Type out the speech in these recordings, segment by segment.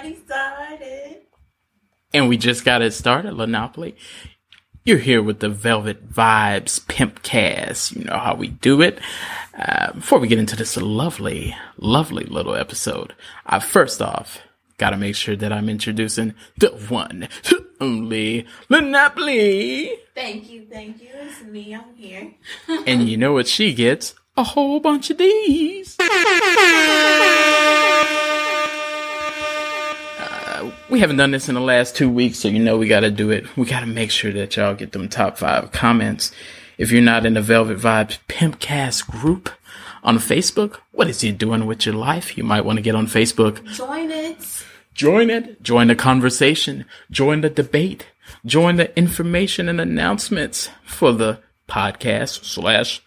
Started. And we just got it started, Monopoly. You're here with the Velvet Vibes Pimpcast. You know how we do it. Before we get into this lovely, lovely little episode, first off, gotta make sure that I'm introducing the one, the only, Monopoly. Thank you. It's me. I'm here. And you know what she gets? A whole bunch of these. We haven't done this in the last 2 weeks, so you know we got to do it. We got to make sure that y'all get them top 5 comments. If you're not in the Velvet Vibes Pimpcast group on Facebook, what is you doing with your life? You might want to get on Facebook. Join it. Join the conversation. Join the debate. Join the information and announcements for the podcast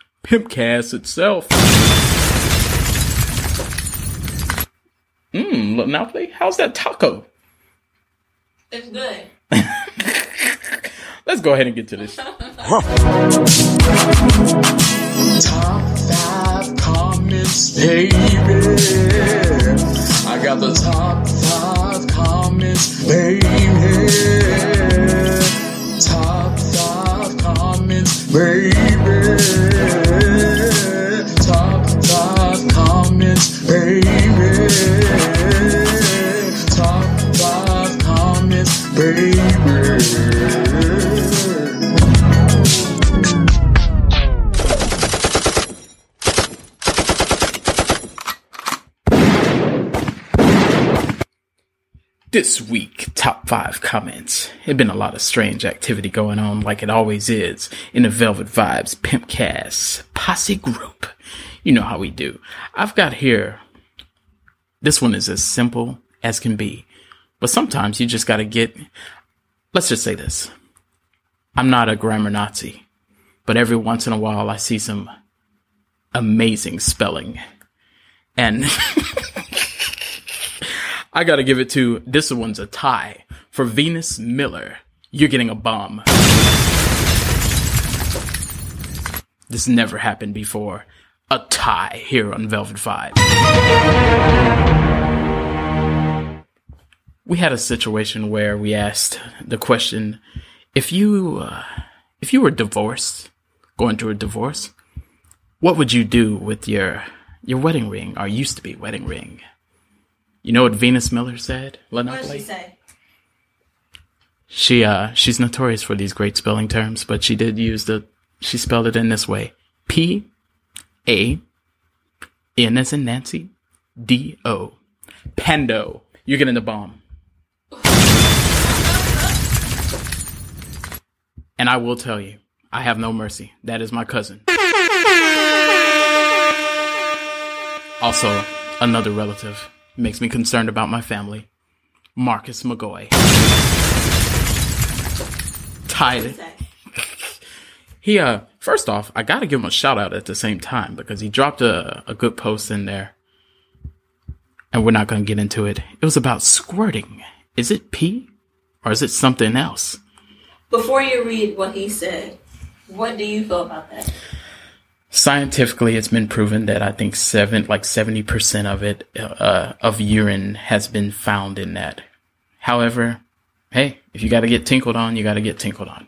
/ Pimpcast itself. Monopoly, how's that taco? It's good. Let's go ahead and get to this. Top 5 comments, baby. I got the top 5 comments, baby. Top 5 comments, baby. Top 5 comments, baby. Top 5 comments, baby. This week, top 5 comments. It's been a lot of strange activity going on like it always is in the Velvet Vibes Pimpcast posse group. You know how we do. I've got here, this one is as simple as can be. But sometimes you just gotta let's just say this. I'm not a grammar Nazi, but every once in a while I see some amazing spelling. And I gotta give it to, this one's a tie. For Venus Miller, you're getting a bomb. This never happened before. A tie here on Velvet Vibe. We had a situation where we asked the question, if you were divorced, going through a divorce, what would you do with your wedding ring, or used to be wedding ring? You know what Venus Miller said? What did she say? She's notorious for these great spelling terms, but she did she spelled it in this way. P-A-N as in Nancy, D-O. Pando. You're getting the bomb. And I will tell you, I have no mercy. That is my cousin. Also, another relative. Makes me concerned about my family. Marcus McGoy. Tied. He, first off, I gotta give him a shout out at the same time because he dropped a good post in there. And we're not gonna get into it. It was about squirting. Is it pee? Or is it something else? Before you read what he said, what do you feel about that? Scientifically, it's been proven that I think 70% of it, of urine has been found in that. However, hey, if you gotta get tinkled on, you gotta get tinkled on.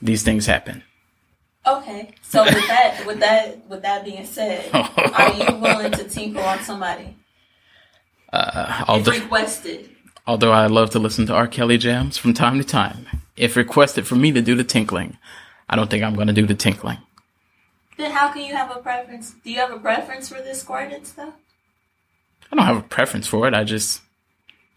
These things happen. Okay, so with that being said, are you willing to tinkle on somebody? If requested. Although I love to listen to R. Kelly jams from time to time, if requested for me to do the tinkling, I don't think I'm gonna do the tinkling. Then how can you have a preference? Do you have a preference for this squirted stuff? I don't have a preference for it. I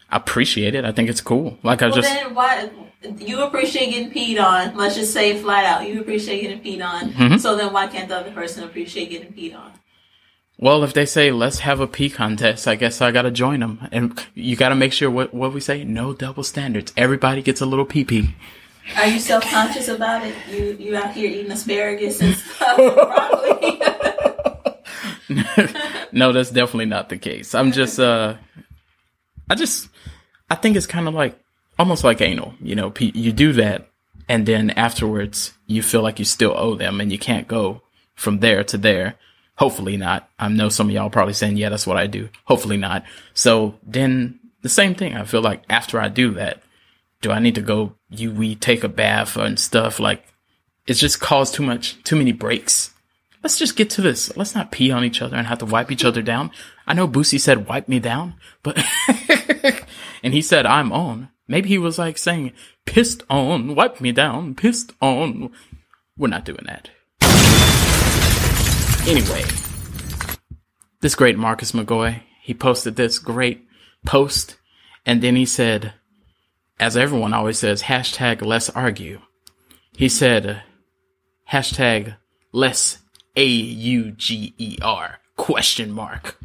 appreciate it. I think it's cool. Then why you appreciate getting peed on? Let's just say flat out, you appreciate getting peed on. Mm-hmm. So then why can't the other person appreciate getting peed on? Well, if they say let's have a pee contest, I guess I gotta join them. And you gotta make sure what we say. No double standards. Everybody gets a little pee pee. Are you self-conscious about it? You out here eating asparagus and stuff and broccoli? No, that's definitely not the case. I'm just, I think it's kind of like, almost like anal. You know, you do that, and then afterwards, you feel like you still owe them, and you can't go from there to there. Hopefully not. I know some of y'all are probably saying, yeah, that's what I do. Hopefully not. So then the same thing. I feel like after I do that, do I need to go we take a bath and stuff? Like, it's just caused too many breaks. Let's just get to this. Let's not pee on each other and have to wipe each other down. I know Boosie said wipe me down, but and he said I'm on. Maybe he was like saying pissed on, wipe me down, pissed on. We're not doing that. Anyway, this great Marcus McGoy, he posted this great post, and then he said, as everyone always says, hashtag let's argue. He said, hashtag less AUGER question mark.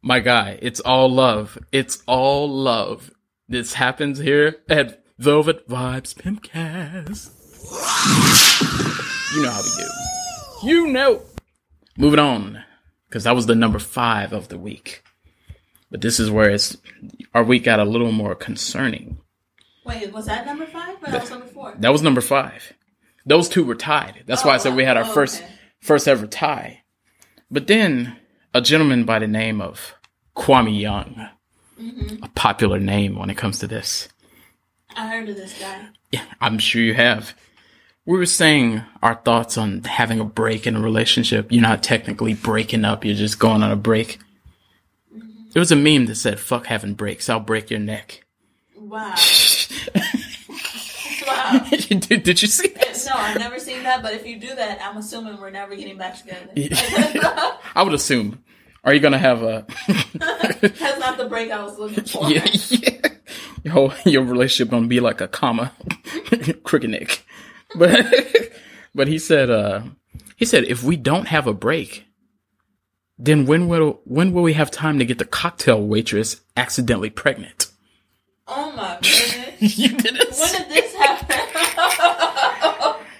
My guy, it's all love. It's all love. This happens here at Velvet Vibes Pimpcast. You know how we do. You know. Moving on, because that was the number 5 of the week. But this is where our week got a little more concerning. Wait, was that number 5 or that was number 4? That was number 5. Those two were tied. That's why I said we had our first ever tie. But then a gentleman by the name of Kwame Young, a popular name when it comes to this. I heard of this guy. Yeah, I'm sure you have. We were saying our thoughts on having a break in a relationship. You're not technically breaking up. You're just going on a break. There was a meme that said, fuck having breaks. I'll break your neck. Wow. Wow. Did you see that? No, I've never seen that. But if you do that, I'm assuming we're never getting back together. I would assume. Are you going to have a... That's not the break I was looking for. Yeah. Your relationship going to be like a comma. Crooked neck. But he said, if we don't have a break, then when will we have time to get the cocktail waitress accidentally pregnant? Oh my goodness. You didn't When did this happen?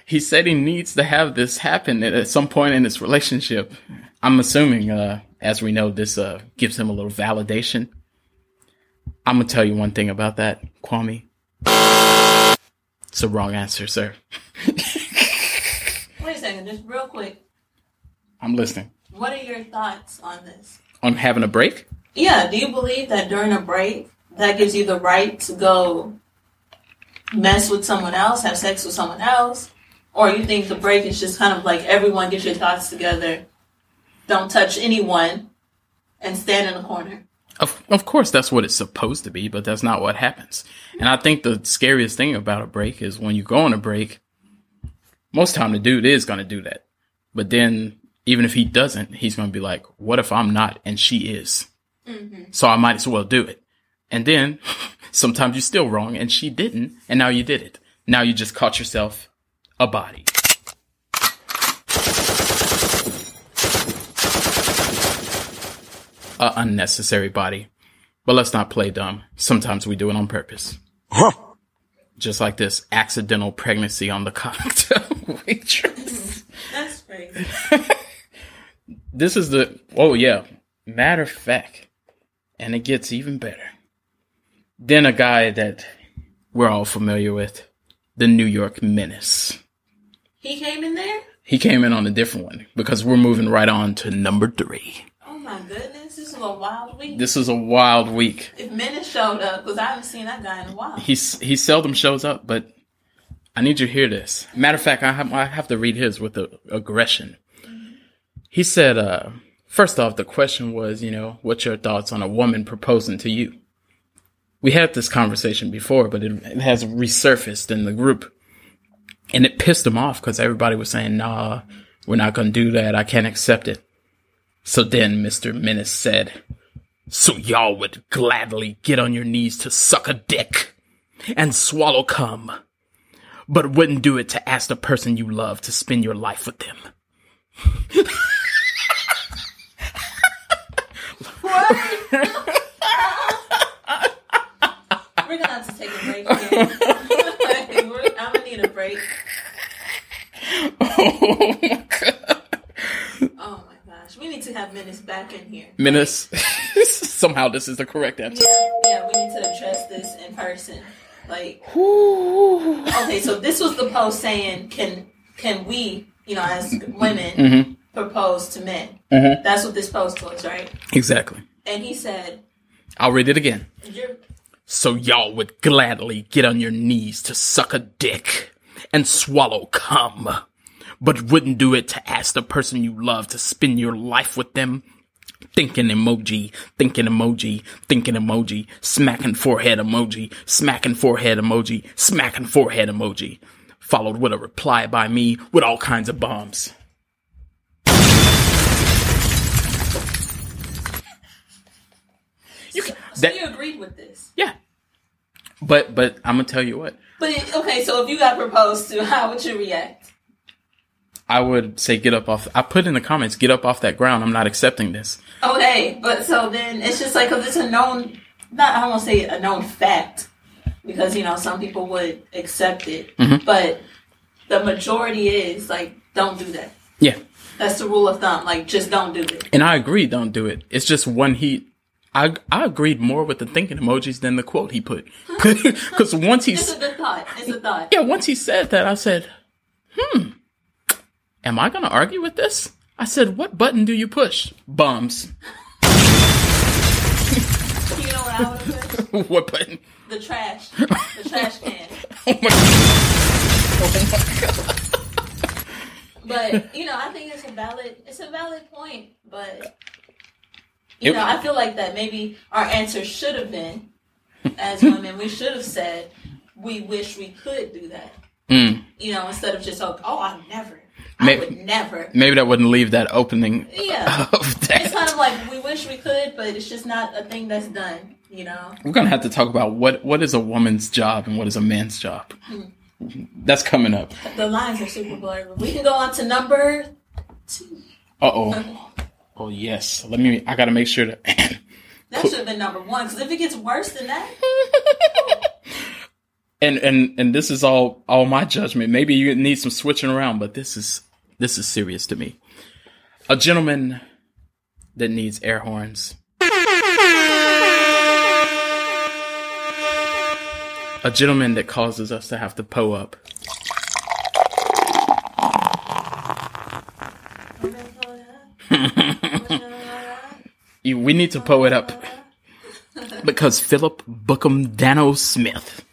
He said he needs to have this happen at some point in his relationship. I'm assuming, as we know, this gives him a little validation. I'm going to tell you one thing about that, Kwame. It's the wrong answer, sir. Wait a second, just real quick. I'm listening. What are your thoughts on this? On having a break? Yeah, do you believe that during a break, that gives you the right to go mess with someone else, have sex with someone else? Or you think the break is just kind of like everyone get your thoughts together, don't touch anyone, and stand in a corner? Of course, that's what it's supposed to be, but that's not what happens. And I think the scariest thing about a break is when you go on a break, most time the dude is going to do that. But then even if he doesn't, he's going to be like, what if I'm not and she is? Mm-hmm. So I might as well do it. And then sometimes you're still wrong and she didn't. And now you did it. Now you just caught yourself a body. A unnecessary body. But let's not play dumb. Sometimes we do it on purpose. Huh. Just like this accidental pregnancy on the cocktail waitress. That's crazy. This is matter of fact. And it gets even better. Then a guy that we're all familiar with, the New York Menace. He came in there? He came in on a different one because we're moving right on to number 3. Oh my goodness, this is a wild week. This is a wild week. If Menace showed up, because I haven't seen that guy in a while. He seldom shows up, but I need you to hear this. Matter of fact, I have to read his with the aggression. Mm-hmm. He said, first off, the question was, what's your thoughts on a woman proposing to you? We had this conversation before, but it has resurfaced in the group. And it pissed him off because everybody was saying, nah, we're not going to do that. I can't accept it. So then Mr. Menace said, so y'all would gladly get on your knees to suck a dick and swallow cum, but wouldn't do it to ask the person you love to spend your life with them. What? We're going to have to take a break again. I'm going to need a break. Oh, my God. Oh, my gosh. We need to have Menace back in here. Menace? Somehow this is the correct answer. Yeah, we need to address this in person. Okay, so this was the post saying, can we, as women, propose to men. That's what this post was, right? Exactly. And he said, I'll read it again. So y'all would gladly get on your knees to suck a dick and swallow cum, but wouldn't do it to ask the person you love to spend your life with them? Thinking emoji, thinking emoji, thinking emoji, smacking forehead emoji, smacking forehead emoji, smacking forehead emoji. Followed with a reply by me with all kinds of bombs. So you agreed with this? Yeah. But I'm going to tell you what. Okay, so if you got proposed to, how would you react? I would say get up off. I put in the comments, get up off that ground. I'm not accepting this. Okay, but so then it's just like, because it's a known, I don't want to say a known fact, because, some people would accept it. But the majority is like, don't do that. Yeah. That's the rule of thumb. Like, just don't do it. And I agree, don't do it. It's just one I agreed more with the thinking emojis than the quote he put. Because once he... It's a good thought. It's a thought. Yeah, once he said that, I said, am I going to argue with this? I said, what button do you push? Bombs. You know what I would have pushed? What button? The trash. The trash can. Oh my God. But, I think it's a valid point. But, I feel like that maybe our answer should have been, as women, we should have said, we wish we could do that. Instead of just, I never. I would never. Maybe that wouldn't leave that opening. Yeah. Of that. It's kind of like we wish we could, but it's just not a thing that's done, We're going to have to talk about what is a woman's job and what is a man's job. That's coming up. The lines are super blurry. We can go on to number 2. Uh-oh. Oh, yes. I got to make sure that... That should have been number 1, because if it gets worse than that... And this is all my judgment. Maybe you need some switching around, but this is serious to me. A gentleman that needs air horns. A gentleman that causes us to have to po up. We need to po it up. Because Philip Bookham Dano Smith.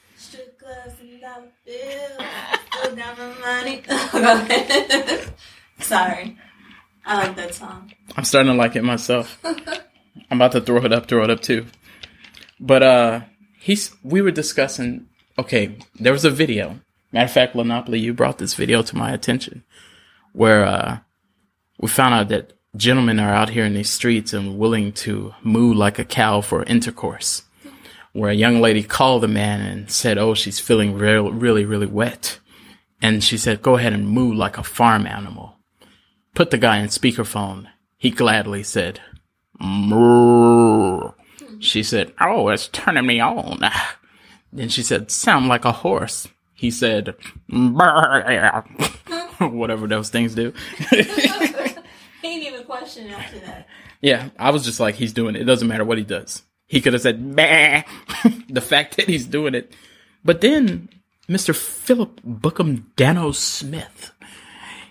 Sorry. I like that song. I'm starting to like it myself. I'm about to throw it up too. But we were discussing, okay, there was a video. Matter of fact, Lenopoly, you brought this video to my attention where we found out that gentlemen are out here in these streets and willing to moo like a cow for intercourse. Where a young lady called the man and said, oh, she's feeling really, really wet. And she said, go ahead and moo like a farm animal. Put the guy in speakerphone. He gladly said, moo. She said, oh, it's turning me on. Then she said, sound like a horse. He said, whatever those things do. He didn't even question after that. Yeah, I was just like, he's doing it. It doesn't matter what he does. He could have said, bah. The fact that he's doing it. But then Mr. Philip Bookham Dano Smith,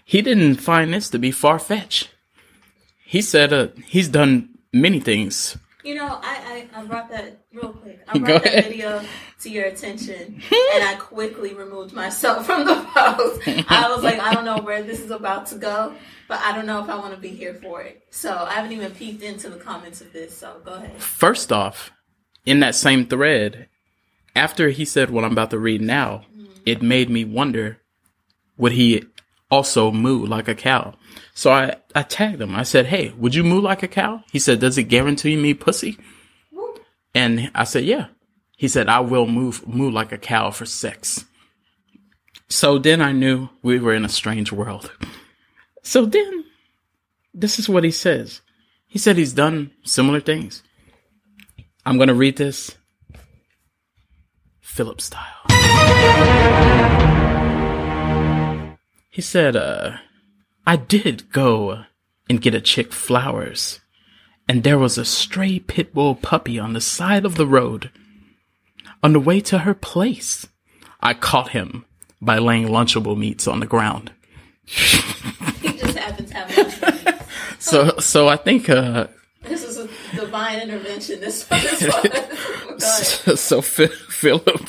he didn't find this to be far-fetched. He said he's done many things. I brought that real quick. I brought that video to your attention, and I quickly removed myself from the post. I was like, I don't know where this is about to go, but I don't know if I want to be here for it. So I haven't even peeked into the comments of this, so go ahead. First off, in that same thread, after he said what I'm about to read now, it made me wonder, would he also moo like a cow? So I tagged him. I said, hey, would you moo like a cow? He said, does it guarantee me pussy? And I said, yeah. He said, I will moo like a cow for sex. So then I knew we were in a strange world. So then, this is what he says. He said he's done similar things. I'm going to read this Philip style. He said, I did go and get a chick flowers, and there was a stray pit bull puppy on the side of the road. On the way to her place, I caught him by laying Lunchable meats on the ground. He just happen to have lunchable. So I think this is a divine intervention. This one. So Philip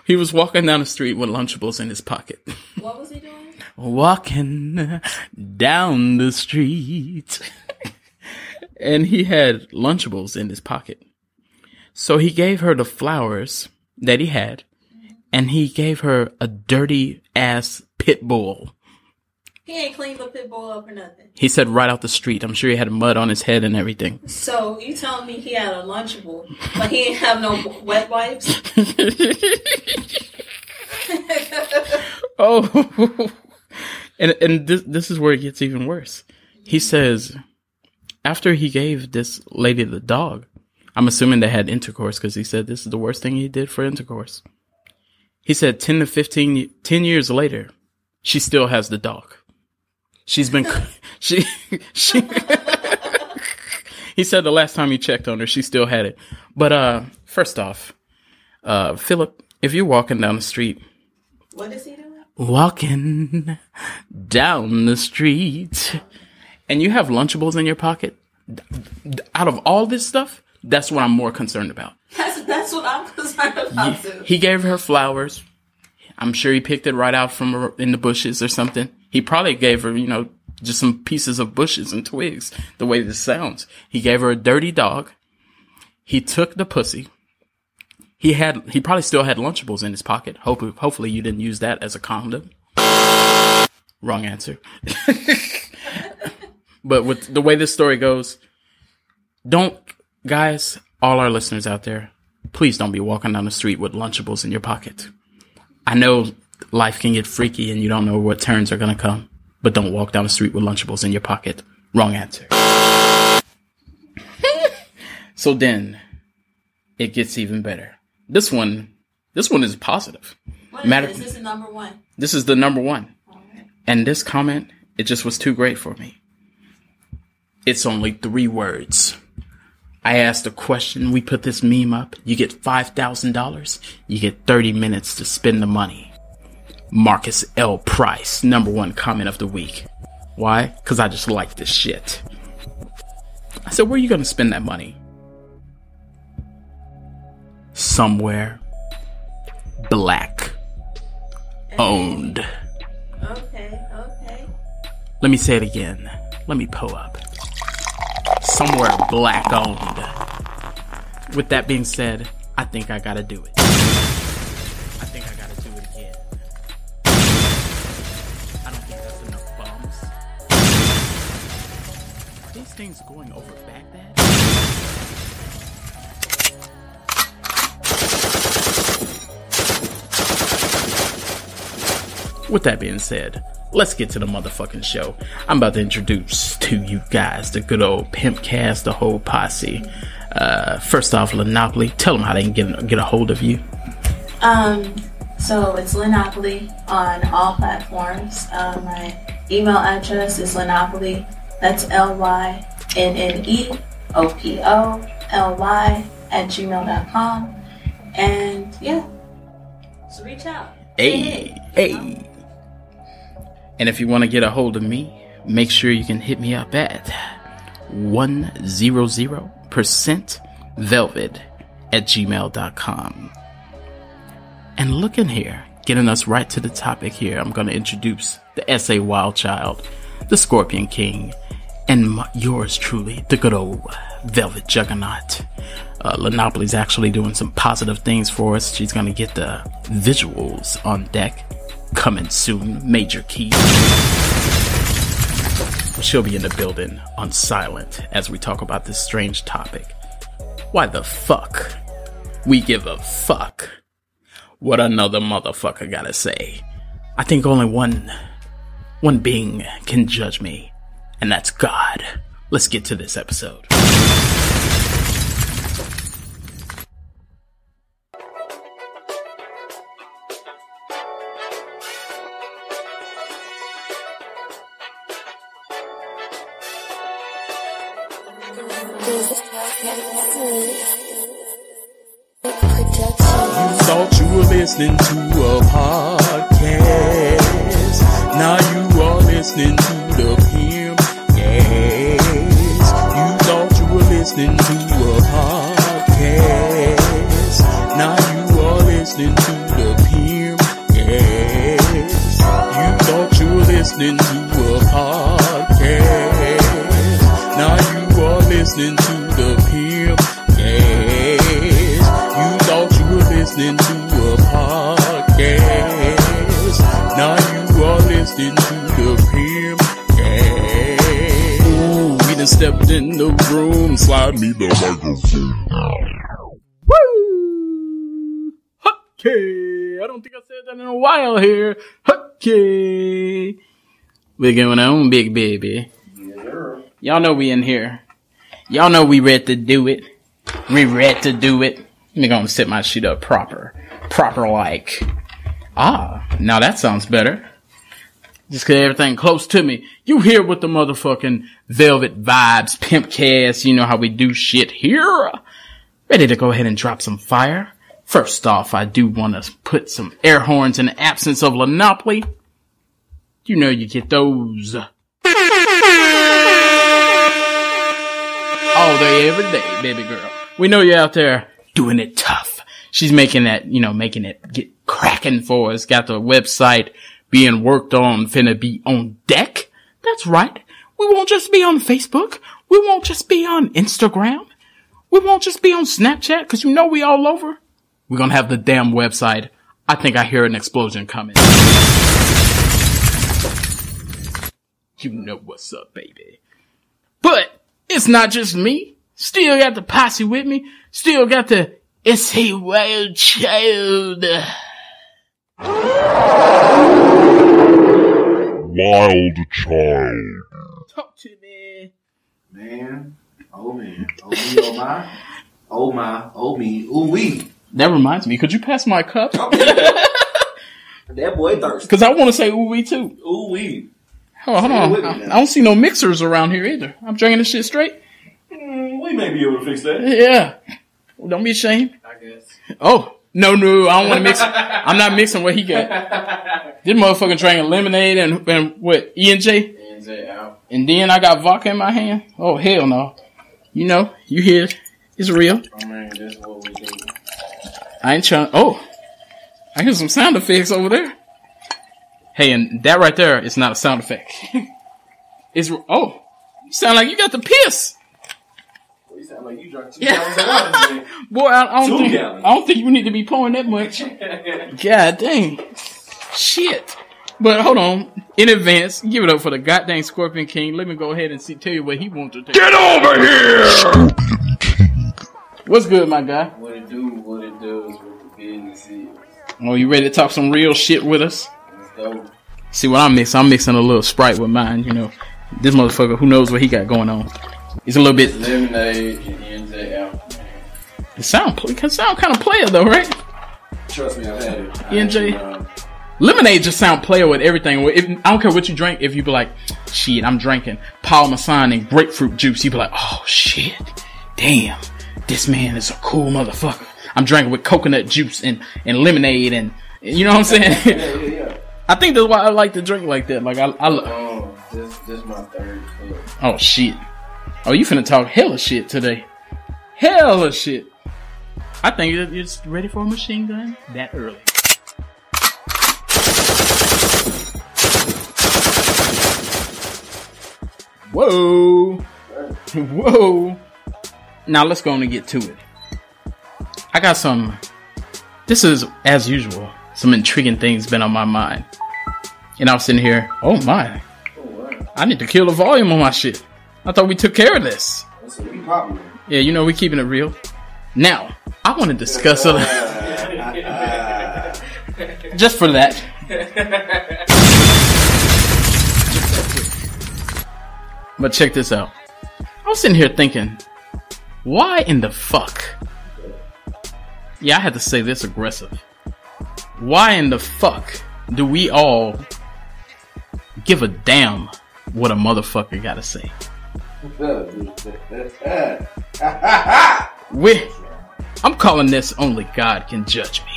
he was walking down the street with Lunchables in his pocket. What was he doing? Walking down the street. And he had Lunchables in his pocket. So he gave her the flowers that he had, and he gave her a dirty ass pit bull. He ain't cleaned the pit bull up or nothing. He said right out the street. I'm sure he had mud on his head and everything. So you telling me he had a Lunchable, but he ain't have no wet wipes? Oh, and this is where it gets even worse. He says after he gave this lady the dog, I'm assuming they had intercourse because he said this is the worst thing he did for intercourse. He said 10 years later, she still has the dog. She's been, she, he said the last time he checked on her, she still had it. But, first off, Philip, if you're walking down the street. What is he doing? Walking down the street and you have Lunchables in your pocket. Out of all this stuff, that's what I'm more concerned about. That's what I'm concerned about too. He gave her flowers. I'm sure he picked it right out from in the bushes or something. He probably gave her, just some pieces of bushes and twigs, the way this sounds. He gave her a dirty dog. He took the pussy. He probably still had Lunchables in his pocket. Hopefully you didn't use that as a condom. Wrong answer. But with the way this story goes, guys, all our listeners out there, please don't be walking down the street with Lunchables in your pocket. I know life can get freaky and you don't know what turns are going to come, but don't walk down the street with Lunchables in your pocket. Wrong answer. So then it gets even better. This one is positive. What is this? This is number one. This is the number one. Okay. And this comment, it just was too great for me. It's only 3 words. I asked a question. We put this meme up. You get $5,000. You get 30 minutes to spend the money. Marcus L. Price, number 1 comment of the week. Why? Because I just like this shit. I said, where are you going to spend that money? Somewhere black owned. Okay. Let me say it again. Let me pull up. Somewhere black owned. With that being said, I think I gotta do it. I think I gotta do it again. I don't think that's enough bums. Are these things going over Baghdad? With that being said, let's get to the motherfucking show. I'm about to introduce to you guys the good old Pimpcast, the whole posse. First off, Linopoly, tell them how they can get a hold of you. So it's Linopoly on all platforms. My email address is Linopoly. That's LYNNEOPOLY@gmail.com. And yeah, so reach out. Hey. And if you want to get a hold of me, make sure you can hit me up at 100%velvet@gmail.com. And look in here, getting us right to the topic here, I'm going to introduce the S.A. Wild Child, the Scorpion King, and yours truly, the good old Velvet Juggernaut. Linopoly's actually doing some positive things for us. She's going to get the visuals on deck. Coming soon, Major Key. She'll be in the building on silent as we talk about this strange topic. Why the fuck we give a fuck what another motherfucker gotta say? I think only one being can judge me, and that's God. Let's get to this episode. Thought you were listening to a podcast. Now you are listening to the to a podcast. Now you are listening to the Pimpcast. You thought you were listening to a podcast. Now you are listening to the Pimpcast. You thought you were listening to a podcast. Now you are listening to the Pimpcast. Ooh, we done stepped in the room. Slide me the microphone. Woo! Okay, I don't think I said that in a while here. Okay. What's going on, big baby? Yeah. Y'all know we in here. Y'all know we ready to do it. We ready to do it. Let me go and set my shit up proper. Proper like. Now that sounds better. Just cause everything close to me. You here with the motherfucking Velvet Vibes Pimpcast. You know how we do shit here. Ready to go ahead and drop some fire. First off, I do want to put some air horns in the absence of Monopoly. You know you get those all day, every day, baby girl. We know you're out there doing it tough. She's making that, making it get cracking for us. Got the website being worked on, finna be on deck. That's right. We won't just be on Facebook. We won't just be on Instagram. We won't just be on Snapchat, cause you know we all over. We're gonna have the damn website. I think I hear an explosion coming. You know what's up, baby. But it's not just me. Still got the posse with me. Still got the S.A. Wild Child. Wild child. Talk to me. Man. Oh me, oh my. Oh me. Ooh wee. That reminds me. Could you pass my cup? That boy thirsty. Cause I want to say ooh wee too. Ooh wee. Hold on. I don't see no mixers around here either. I'm drinking this shit straight. We may be able to fix that. Yeah. Well, don't be ashamed. I guess. Oh. No, I don't want to mix. I'm not mixing what he got. This motherfucker drinking lemonade and what? E&J? E&J out. And then I got vodka in my hand? Oh, hell no. You know, you hear it. It's real. I mean, this is what we do. I ain't trying. Oh. I hear some sound effects over there. Hey, and that right there is not a sound effect. It's, oh. You sound like you got the piss. Well, you sound like you drank 2 gallons of water today. Boy, I 2 don't gallons. think you need to be pouring that much. God dang. Shit. But hold on. In advance, give it up for the goddamn Scorpion King. Let me go ahead and tell you what he wants to tell you. Get over here! What's good, my guy? What it do, what it does, what the business is. Oh, you ready to talk some real shit with us? Let's go. See what I'm mixing? I'm mixing a little Sprite with mine, This motherfucker, who knows what he got going on. It's a little bit... Lemonade and E&J out. It can sound kind of player though, right? Trust me, I've had it. E&J. Lemonade just sound player with everything. I don't care what you drink. If you be like, shit, I'm drinking Parmesan and grapefruit juice, you be like, oh shit, damn, this man is a cool motherfucker. I'm drinking with coconut juice and lemonade and you know what I'm saying? Yeah. I think that's why I like to drink like that. Like This my third cup. Oh shit. Oh, you finna talk hella shit today. Hella shit. I think it's ready for a machine gun that early. Whoa. Whoa. Now let's go on and get to it. I got this is, as usual, some intriguing things been on my mind. And I was sitting here, oh my. Oh, wow. I need to kill the volume on my shit. I thought we took care of this. That's what we popular. Yeah, we keeping it real. Now, I want to discuss a just for that. But check this out. I was sitting here thinking, why in the fuck? Yeah, I had to say this aggressive. Why in the fuck do we all give a damn what a motherfucker gotta say? I'm calling this only God can judge me.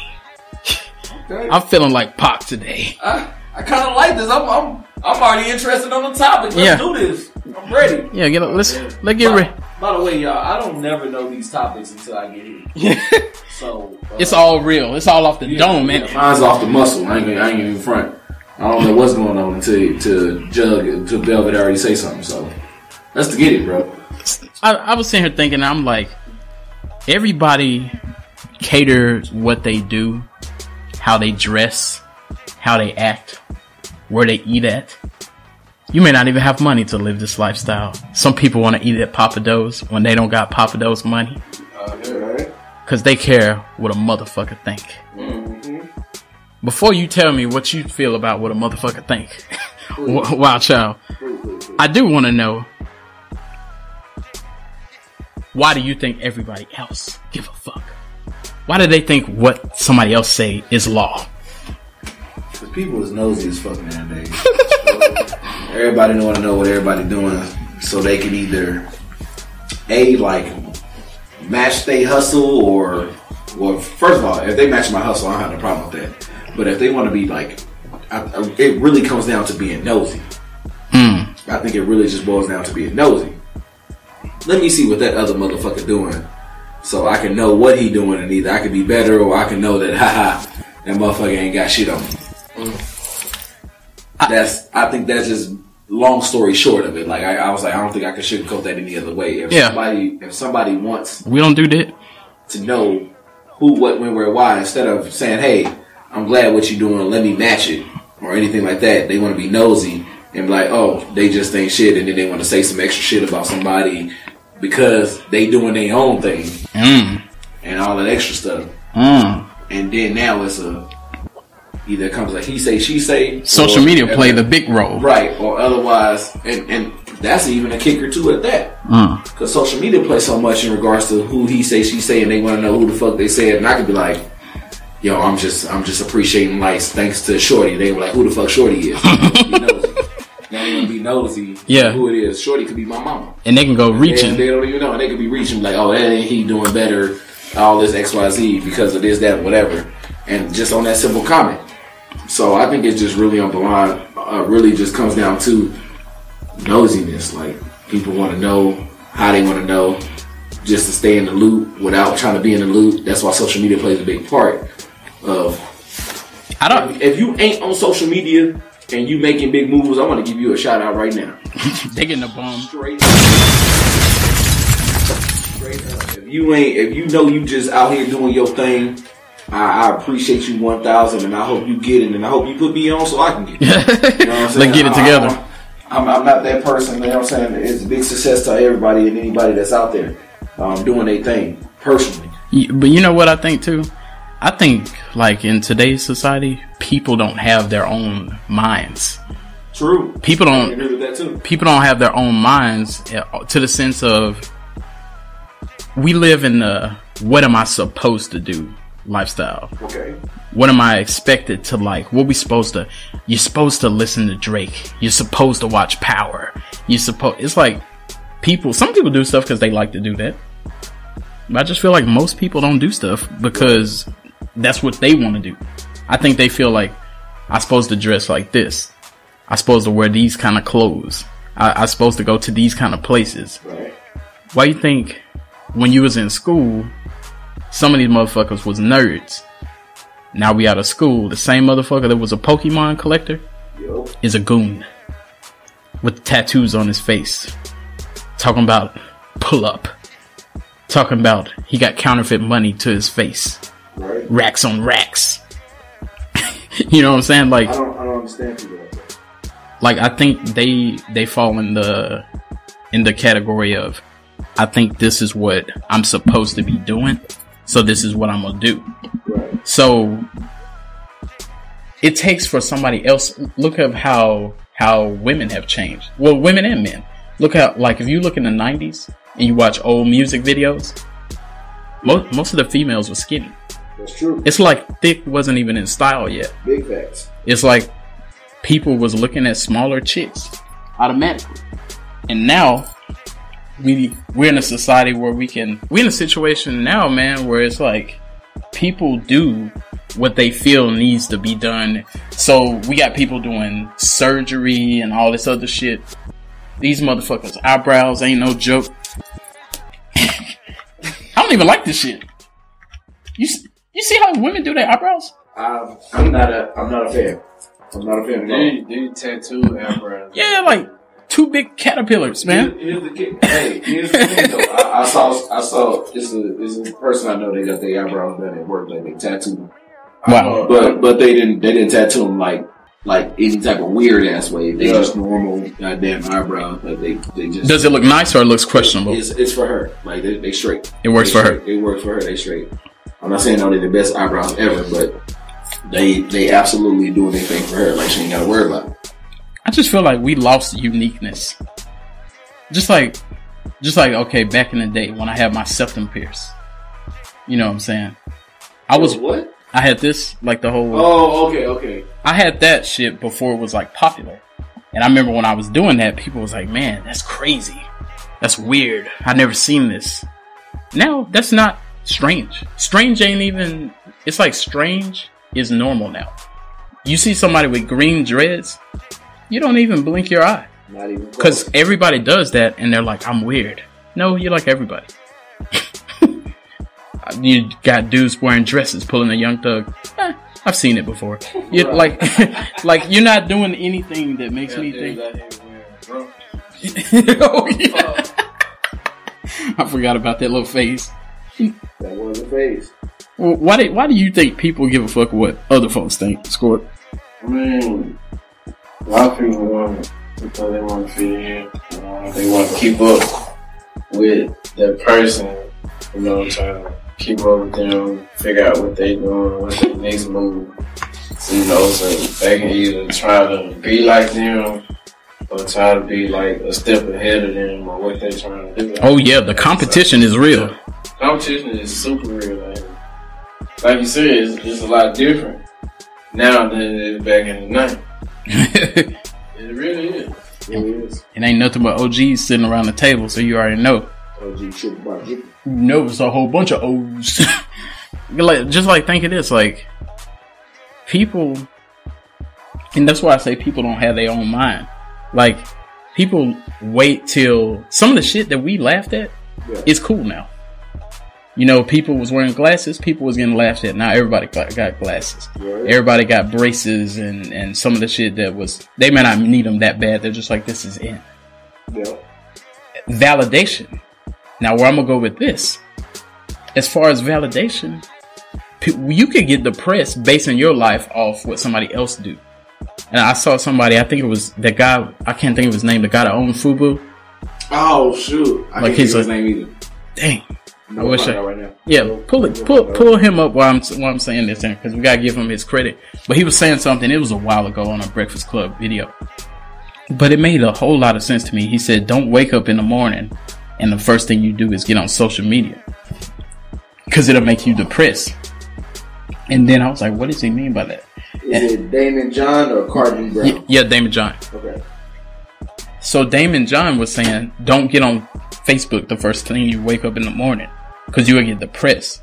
Okay. I'm feeling like Pac today. I kind of like this. I'm already interested on the topic. Let's do this. I'm ready. Yeah, let's get ready. By the way, y'all, I don't never know these topics until I get here. So it's all real. It's all off the dome, man. Yeah, mine's off the muscle. I ain't even front. I don't know what's going on until Velvet already say something. So let's get it, bro. I was sitting here thinking, I'm like, everybody caters what they do, how they dress, how they act, where they eat at. You may not even have money to live this lifestyle. Some people want to eat at Papa Do's when they don't got Papa Do's money. Because they care what a motherfucker think. Mm-hmm. Before you tell me what you feel about what a motherfucker think, Wild Child, I do want to know, why do you think everybody else give a fuck? Why do they think what somebody else say is law? Because people is nosy as fuck nowadays. Everybody want to know what everybody doing so they can either match they hustle or, well, first of all, if they match my hustle, I don't have no problem with that. But if they want to be it really comes down to being nosy. I think it really just boils down to being nosy. Let me see what that other motherfucker doing so I can know what he doing, and either I can be better or I can know that, that motherfucker ain't got shit on me. I think that's just long story short of it. Like I was like, I don't think I can sugarcoat that any other way. If somebody wants, we don't do that, to know who, what, when, where, why, instead of saying, hey, I'm glad what you doing, let me match it, or anything like that. They want to be nosy and be like, oh, they just ain't shit, and then they want to say some extra shit about somebody because they doing their own thing and all that extra stuff. And then now it's either it comes like he say, she say. Social media play the big role. Right, or otherwise, and that's even a kicker too at that. Because social media plays so much in regards to who he say, she say, and they want to know who the fuck they said. And I could be like, yo, I'm just appreciating life thanks to Shorty. They were like, who the fuck Shorty is? Now they gonna be nosy. Yeah, who it is. Shorty could be my mama. And they can go reaching. They don't even know. And they could be reaching like, oh, that ain't he doing better, all this XYZ because of this, that, whatever. And just on that simple comment. So I think it's just really on the line. Really just comes down to nosiness. Like, people want to know how they want to know, just to stay in the loop without trying to be in the loop. That's why social media plays a big part of. If you ain't on social media and you making big moves, I want to give you a shout out right now. They getting a bomb. Straight up. If you know you just out here doing your thing, I appreciate you 1,000, and I hope you get it, and I hope you put me on so I can get it. You know what I'm saying? Let's get it together. I'm not that person, you know what I'm saying? It's a big success to everybody and anybody that's out there doing their thing, personally. But you know what I think too? I think, like, in today's society, people don't have their own minds. True. People don't. I agree with that too. People don't have their own minds to the sense of, we live in the what am I supposed to do lifestyle. Okay. What am I expected to like? What we supposed to? You're supposed to listen to Drake. You're supposed to watch Power. It's like some people do stuff because they like to do that. But I just feel like most people don't do stuff because that's what they want to do. I think they feel like, I'm supposed to dress like this. I'm supposed to wear these kind of clothes. I'm supposed to go to these kind of places. Right. Why you think when you was in school, some of these motherfuckers was nerds? Now we out of school, the same motherfucker that was a Pokemon collector is a goon with tattoos on his face, talking about pull up, talking about he got counterfeit money to his face, right. Racks on racks. You know what I'm saying? Like, I don't understand people like that. Like, I think they fall in the category of, I think this is what I'm supposed to be doing, so this is what I'm gonna do. Right. So it takes for somebody else. Look at how women have changed. Well, women and men. Look how, like, if you look in the 90s and you watch old music videos, most of the females were skinny. That's true. It's like thick wasn't even in style yet. Big facts. It's like people was looking at smaller chicks automatically. And now we're in a society where we're in a situation now, man, where it's like people do what they feel needs to be done. So we got people doing surgery and all this other shit. These motherfuckers' eyebrows ain't no joke. don't even like this shit. You see how women do their eyebrows? I'm not a fan. I'm not a fan. Do you tattoo eyebrows? Yeah, like 2 big caterpillars, man. Here's the thing though. I saw this is a person I know. They got their eyebrows done at work, like they tattooed them. Wow. But they didn't tattoo them like any type of weird ass way. They just normal goddamn eyebrows. Like they just. Does it look nice or it looks questionable? It's for her. Like they straight. It works for her. It works for her. They straight. I'm not saying they're the best eyebrows ever, but they absolutely doing anything for her. Like she ain't gotta worry about it. I just feel like we lost uniqueness. Just like okay, back in the day when I had my septum pierced. You know what I'm saying? What? I had this, like the whole... Oh, okay. I had that shit before it was, like, popular. And I remember when I was doing that, people was like, man, that's crazy. That's weird. I never seen this. Now, that's not strange. Strange ain't even... It's like strange is normal now. You see somebody with green dreads, you don't even blink your eye. Not even close. Because everybody does that, and they're like, I'm weird. No, you're like everybody. You got dudes wearing dresses, pulling a Young Thug. I've seen it before. You like you're not doing anything that makes me think. Oh yeah. I forgot about that little face. That was a face. Well, why do you think people give a fuck what other folks think? Squirt. I mean, a lot of people want because they want to fit in. They want to keep up with that person. You know, trying to keep up with them, figure out what they doing, what's the next move. You know, so they can either try to be like them or try to be like a step ahead of them or what they trying to do. Oh yeah, the competition is real. Competition is super real. Like you said, it's a lot different now than it is back in the night. It really is. It ain't nothing but OGs sitting around the table, so you already know. OG triple bar. You know, it's a whole bunch of O's. Just like think of this, like people, and that's why I say people don't have their own mind. Like people wait till some of the shit that we laughed at is cool now. You know, people was wearing glasses, people was getting laughed at. Now everybody got glasses. Right. Everybody got braces and some of the shit that was, they may not need them that bad. They're just like, this is in. Yeah. Validation. Now where I'm going to go with this, as far as validation, you could get depressed basing your life off what somebody else do. And I saw somebody, I think it was that guy, I can't think of his name, the guy that owned FUBU. Oh shoot. I can't think of his name either. Dang. I wish right now. Yeah, pull him up while I'm saying this, because we gotta give him his credit. But he was saying something. It was a while ago on a Breakfast Club video, but it made a whole lot of sense to me. He said, "Don't wake up in the morning and the first thing you do is get on social media, because it'll make you depressed." And then I was like, "What does he mean by that?" Is it Damon John or Carden Brown? Yeah, Damon John. Okay. So Damon John was saying, "Don't get on Facebook the first thing you wake up in the morning, because you will get depressed."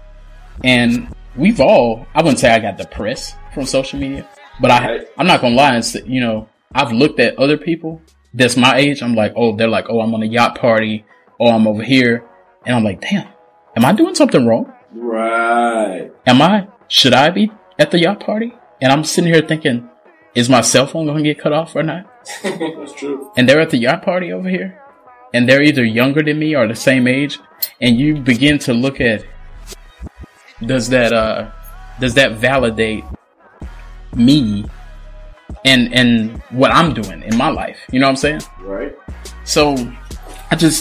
And we've all, I wouldn't say I got depressed from social media, but I'm not gonna lie and say, you know, I've looked at other people that's my age. I'm like, oh, they're like, oh, I'm on a yacht party, or I'm over here, and I'm like, damn, am I doing something wrong? Right. Should I be at the yacht party? And I'm sitting here thinking, is my cell phone gonna get cut off or not? That's true. And they're at the yacht party over here, and they're either younger than me or the same age, and you begin to look at, does that validate me and what I'm doing in my life? You know what I'm saying? Right. So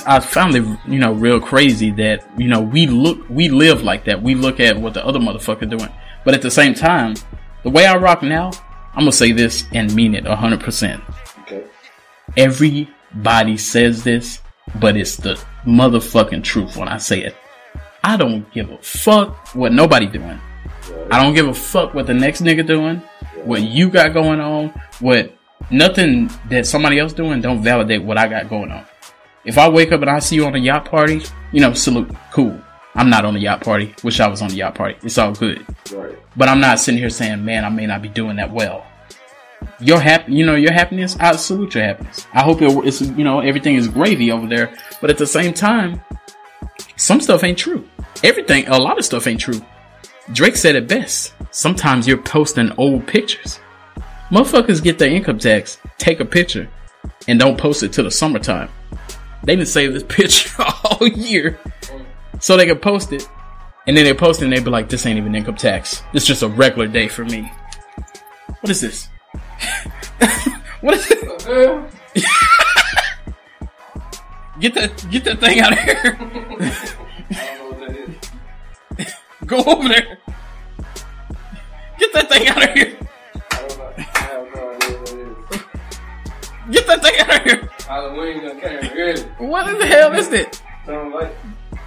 I found it, you know, real crazy that, you know, we live like that. We look at what the other motherfucker doing, but at the same time, the way I rock now, I'm gonna say this and mean it 100%. Okay. Everybody says this, but it's the motherfucking truth when I say it. I don't give a fuck what nobody doing. Right. I don't give a fuck what the next nigga doing, what you got going on, what nothing that somebody else doing don't validate what I got going on. If I wake up and I see you on a yacht party, you know, salute, cool. I'm not on a yacht party. Wish I was on the yacht party. It's all good. Right. But I'm not sitting here saying, man, I may not be doing that well. Your happiness, I salute your happiness. I hope it's, you know, everything is gravy over there. But at the same time, some stuff ain't true. everything, a lot of stuff ain't true. Drake said it best. Sometimes you're posting old pictures. Motherfuckers get their income tax, take a picture, and don't post it till the summertime. They didn't save this picture all year so they could post it. And then they post it and they be like, this ain't even income tax. This is just a regular day for me. What is this? What is it? Get that thing out of here. I don't know what that is. Go over there. Get that thing out of here. I have no idea what it is. Get that thing out of here. Halloween done came early. What in the hell is that? Something like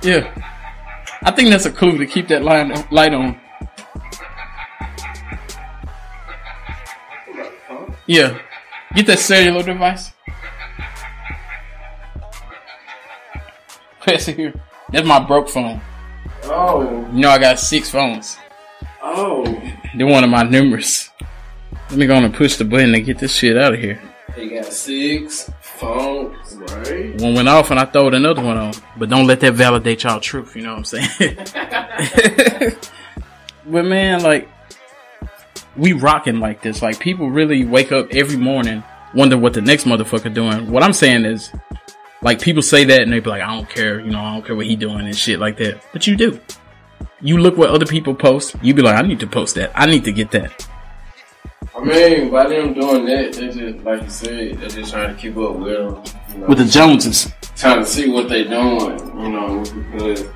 Yeah. I think that's a clue to keep that light on. Yeah. Get that cellular device. Pass it here. That's my broke phone. Oh. You know I got 6 phones. Oh. They're one of my numerous. Let me go on and push the button to get this shit out of here. He got 6 phones, right? One went off and I throwed another one on. But don't let that validate y'all truth, you know what I'm saying? But man, like, we rocking like this. Like, people really wake up every morning, wonder what the next motherfucker doing. What I'm saying is, like, people say that and they be like, I don't care, I don't care what he doing and shit like that. But you do. You look what other people post, you be like, I need to post that. I need to get that. I mean, by them doing that, they just, like you said, they're just trying to keep up with them. With the Joneses. Trying to see what they doing, because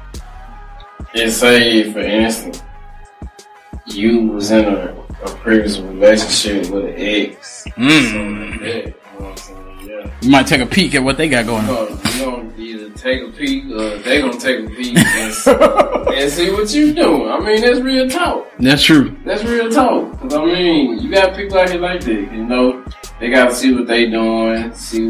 it say, for instance, you was in a previous relationship with an ex. Something like that, you know what I'm saying? Yeah. You might take a peek at what they got going on. You gonna either take a peek or they gonna take a peek and see what you doing. I mean, that's real talk. That's true. That's real talk. Cause I mean, you got people out here like that. They gotta see what they doing, see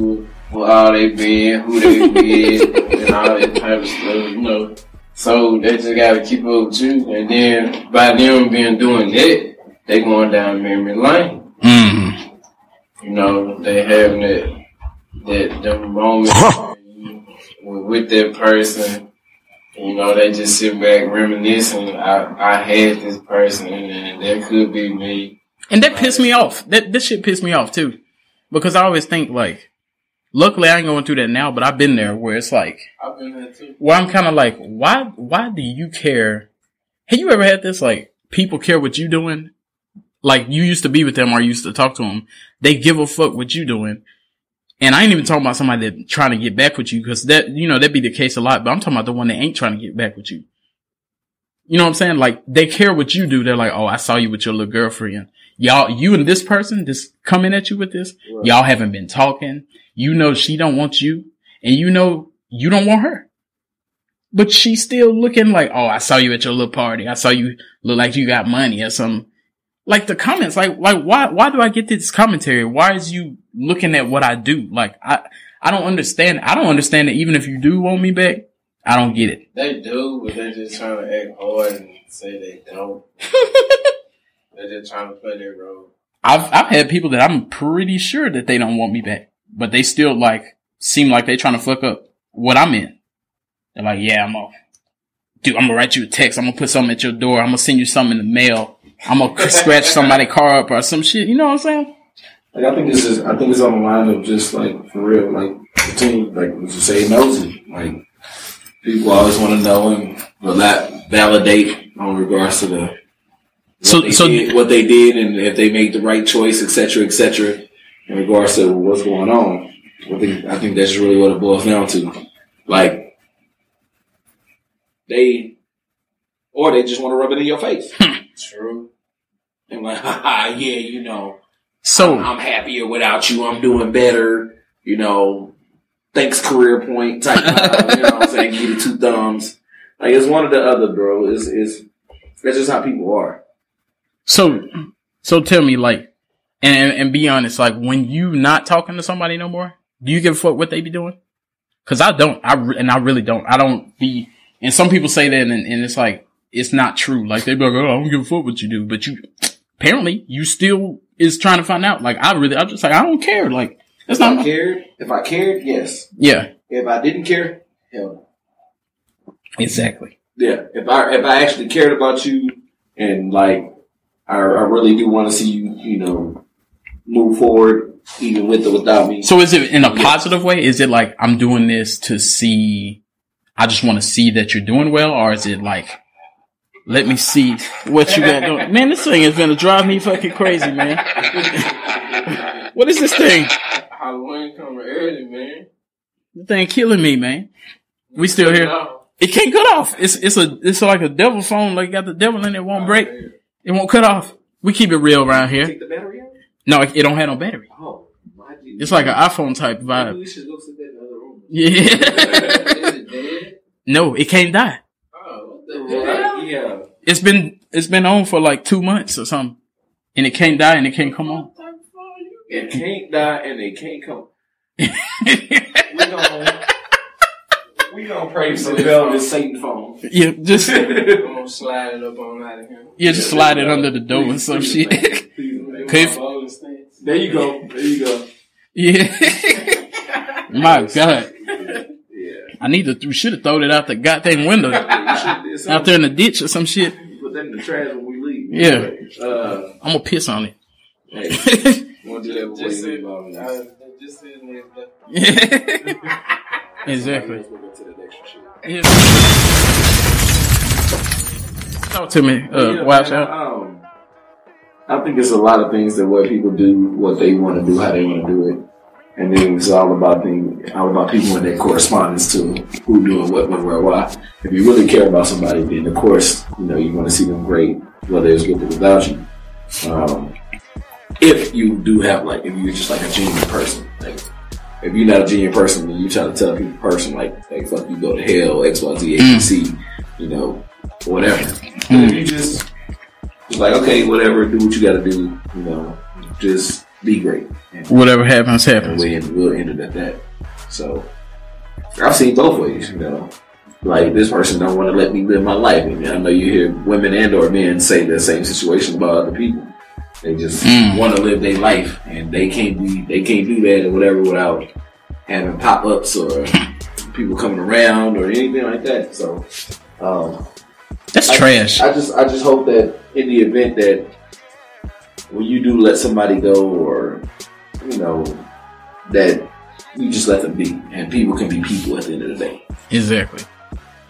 what all they been, who they with, and all that type of stuff. So they just gotta keep up with you. And then by them doing that, they going down memory lane. Mm-hmm. They having that moment with that person. They just sit back reminiscing. I had this person, and that could be me. And that pissed me off. This shit pissed me off too, because I always think like, luckily I ain't going through that now, but I've been there where it's like, I've been there too. Where I'm kind of like, why do you care? Have you ever had this, like, people care what you doing? Like, you used to be with them or you used to talk to them. They give a fuck what you doing. And I ain't even talking about somebody that trying to get back with you, because that'd be the case a lot, but I'm talking about the one that ain't trying to get back with you. You know what I'm saying? Like, they care what you do. They're like, oh, I saw you with your little girlfriend. You and this person just coming at you with this. Right. Y'all haven't been talking. She don't want you, and you don't want her. But she's still looking like, oh, I saw you at your little party. I saw you look like you got money or something. Like, the comments, like why do I get this commentary? Why is you looking at what I do? Like, I don't understand. I don't understand that even if you do want me back, I don't get it. They do, but they're just trying to act hard and say they don't. They're just trying to play their role. I've had people that I'm pretty sure that they don't want me back, but they still seem like they trying to fuck up what I'm in. They're like, yeah, I'm gonna write you a text. I'm gonna put something at your door. I'm gonna send you something in the mail. I'm gonna scratch somebody's car up or some shit. You know what I'm saying? Like, I think it's on the line of just, like, for real, like, continue, like, what you say, nosy. Like, people always want to know and will not validate on regards to what they did and if they made the right choice, et cetera, in regards to what's going on. I think that's really what it boils down to. Like, they just want to rub it in your face. True. And like, yeah, So I'm happier without you. I'm doing better. Thanks career point type. You know what I'm saying? Give you 2 thumbs. Like, it's one or the other, bro. That's just how people are. So tell me, like, and be honest, like, when you not talking to somebody no more, do you give a fuck what they be doing? Cause I don't. I really don't. I don't be. And some people say that, and it's like, it's not true. Like, they be like, oh, I don't give a fuck what you do, but apparently you still is trying to find out. Like, I'm just like, I don't care. Like, that's not. If I cared, yes. Yeah. If I didn't care, hell no. Exactly. Yeah, if I actually cared about you and like I really do want to see you, you know, move forward even with or without me. So is it in a positive way? Is it like I'm doing this to see? I just want to see that you're doing well, or is it like, let me see what you got doing? Man, this thing is gonna drive me fucking crazy, man. What is this thing? Halloween coming early, man. The thing killing me, man. We still here. It can't cut off. It's like a devil phone. Like got the devil in it. Won't break. It won't cut off. We keep it real around here. Take the battery out? No, it don't have no battery. Oh, it's like an iPhone type vibe. Maybe we should go sit in the other room. Yeah. Is it dead? No, it can't die. Oh, what the hell? Yeah. It's been on for like 2 months or something, and it can't die and it can't come on. It can't die and it can't come. We gonna pray for Velvet Satan phone. Yeah, just I'm gonna slide it up on out of here. yeah, just slide it under the door and some shit. There you go. Yeah. My God. Yeah. I need to. We should have thrown it out the goddamn window, out there in the ditch or some shit. Put that in the trash when we leave. Yeah. I'm I'm gonna piss on it. Hey, we'll do that before you leave. Just sitting there. Exactly. We'll go to the next shit. Yeah. Talk to me, Wild Child. I think it's a lot of things that what people do, what they want to do, how they want to do it, and then it's all about people and their correspondence to who doing what, when, where, why. If you really care about somebody, then of course, you know, you want to see them great, whether it's with or without you. If you do have if you're just like a genuine person, like if you're not a genuine person, then you try to tell a people person like fuck you, go to hell, XYZ, ABC, you know, whatever. But if you just like, okay, whatever, do what you got to do, you know, just be great. And Whatever happens, happens. we'll end it at that. So I've seen both ways, you know. Like, this person don't want to let me live my life. And I know you hear women and or men say the same situation about other people. They just want to live their life, and they can't do that or whatever without having pop-ups or people coming around or anything like that. So That's trash. I just hope that in the event that when you do let somebody go, or you know, that you just let them be, and people can be people at the end of the day. Exactly.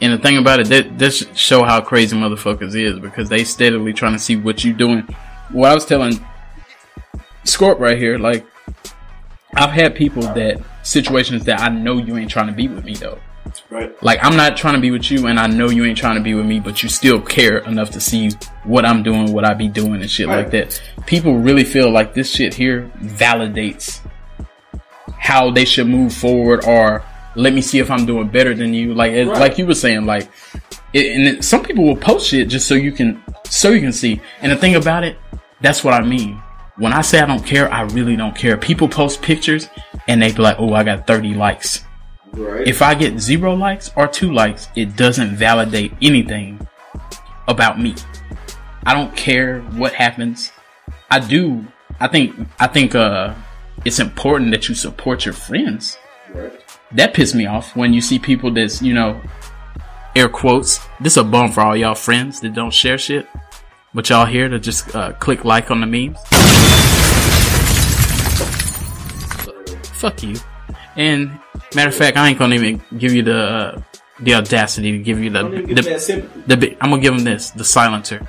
And the thing about it, that show how crazy motherfuckers is, because they steadily trying to see what you doing. What I was telling Scorp right here, like, I've had people situations that I know you ain't trying to be with me though. Right. Like, I'm not trying to be with you, and I know you ain't trying to be with me, but you still care enough to see what I'm doing, what I be doing, and shit like that. People really feel like this shit here validates how they should move forward, or let me see if I'm doing better than you. Like, like you were saying, like, some people will post shit just so you can see. And the thing about it, that's what I mean. When I say I don't care, I really don't care. People post pictures and they be like, oh, I got 30 likes. Right. If I get 0 likes or 2 likes, it doesn't validate anything about me. I don't care what happens. I think it's important that you support your friends. Right. That pissed me off when you see people that's, you know, air quotes, this is a bum for all y'all friends that don't share shit, but y'all here to just click like on the memes. Fuck you. And matter of fact, I ain't gonna even give you the audacity to give you I'm gonna give them the silencer.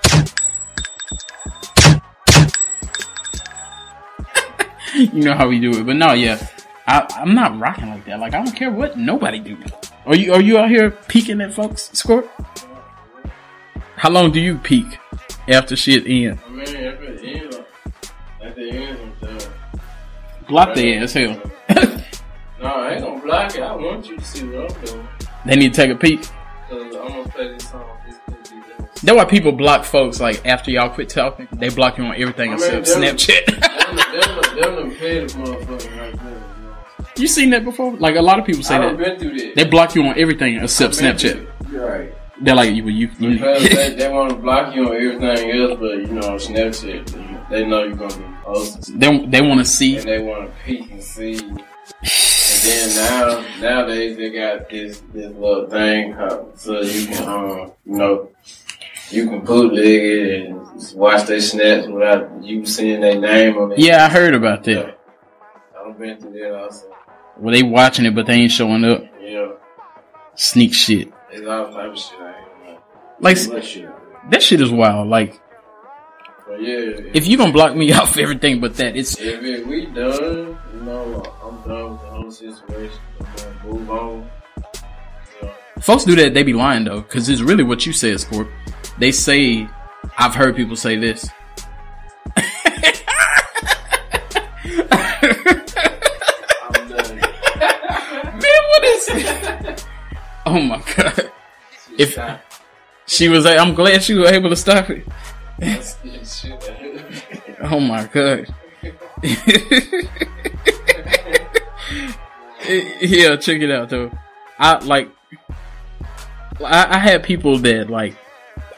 You know how we do it, but no, yeah, I'm not rocking like that. Like, I don't care what nobody do. Are you out here peeking at folks, Squirt? How long do you peek after shit ends? I mean, at the end, I'm done. Block their ass, hell. No, I ain't gonna block it. I want you to see what I'm doing. They need to take a peek. Cause I'm gonna play this song. This could be this. That's why people block folks, like, after y'all quit talking. They block you on everything except Snapchat. Them paid motherfucker right there. You seen that before? Like, a lot of people say I've that. been through that. They block you on everything except Snapchat. You're right. They're like, you Because they want to block you on everything else, but you know, on Snapchat, they know you're gonna be posted. they want to see. And they want to peek and see. And then nowadays they got this little thing so you can you can bootleg it and watch their snaps without you seeing their name on it. Yeah, I heard about that. I've been through that also. Well, they watching it, but they ain't showing up. Yeah. Sneak shit. It's all type of shit. Like, that shit is wild. Like, but yeah. If you gonna block me off everything but that, it's... If we done, I'm done with the whole situation. I'm gonna move on. Folks do that, they be lying though, because it's really what you said, Scorp. They say, I've heard people say this. I'm done. Man, what is it? Oh my god. If she was like, I'm glad she was able to stop it. Oh my god. Yeah, check it out though. I had people that like,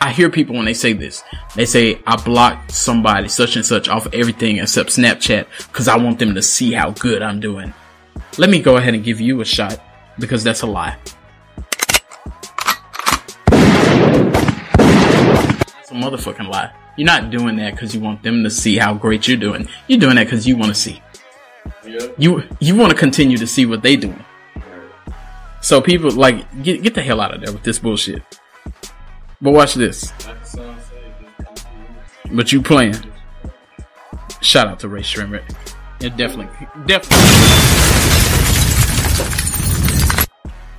I hear people when they say this. They say, I blocked somebody such and such off of everything except Snapchat because I want them to see how good I'm doing. Let me go ahead and give you a shot because that's a lie. That's a motherfucking lie. You're not doing that because you want them to see how great you're doing. You're doing that because you want to see. Yeah. You want to continue to see what they doing. So people like get the hell out of there with this bullshit. But watch this. But you playing. Shout out to Ray Shrimmer. Yeah, definitely.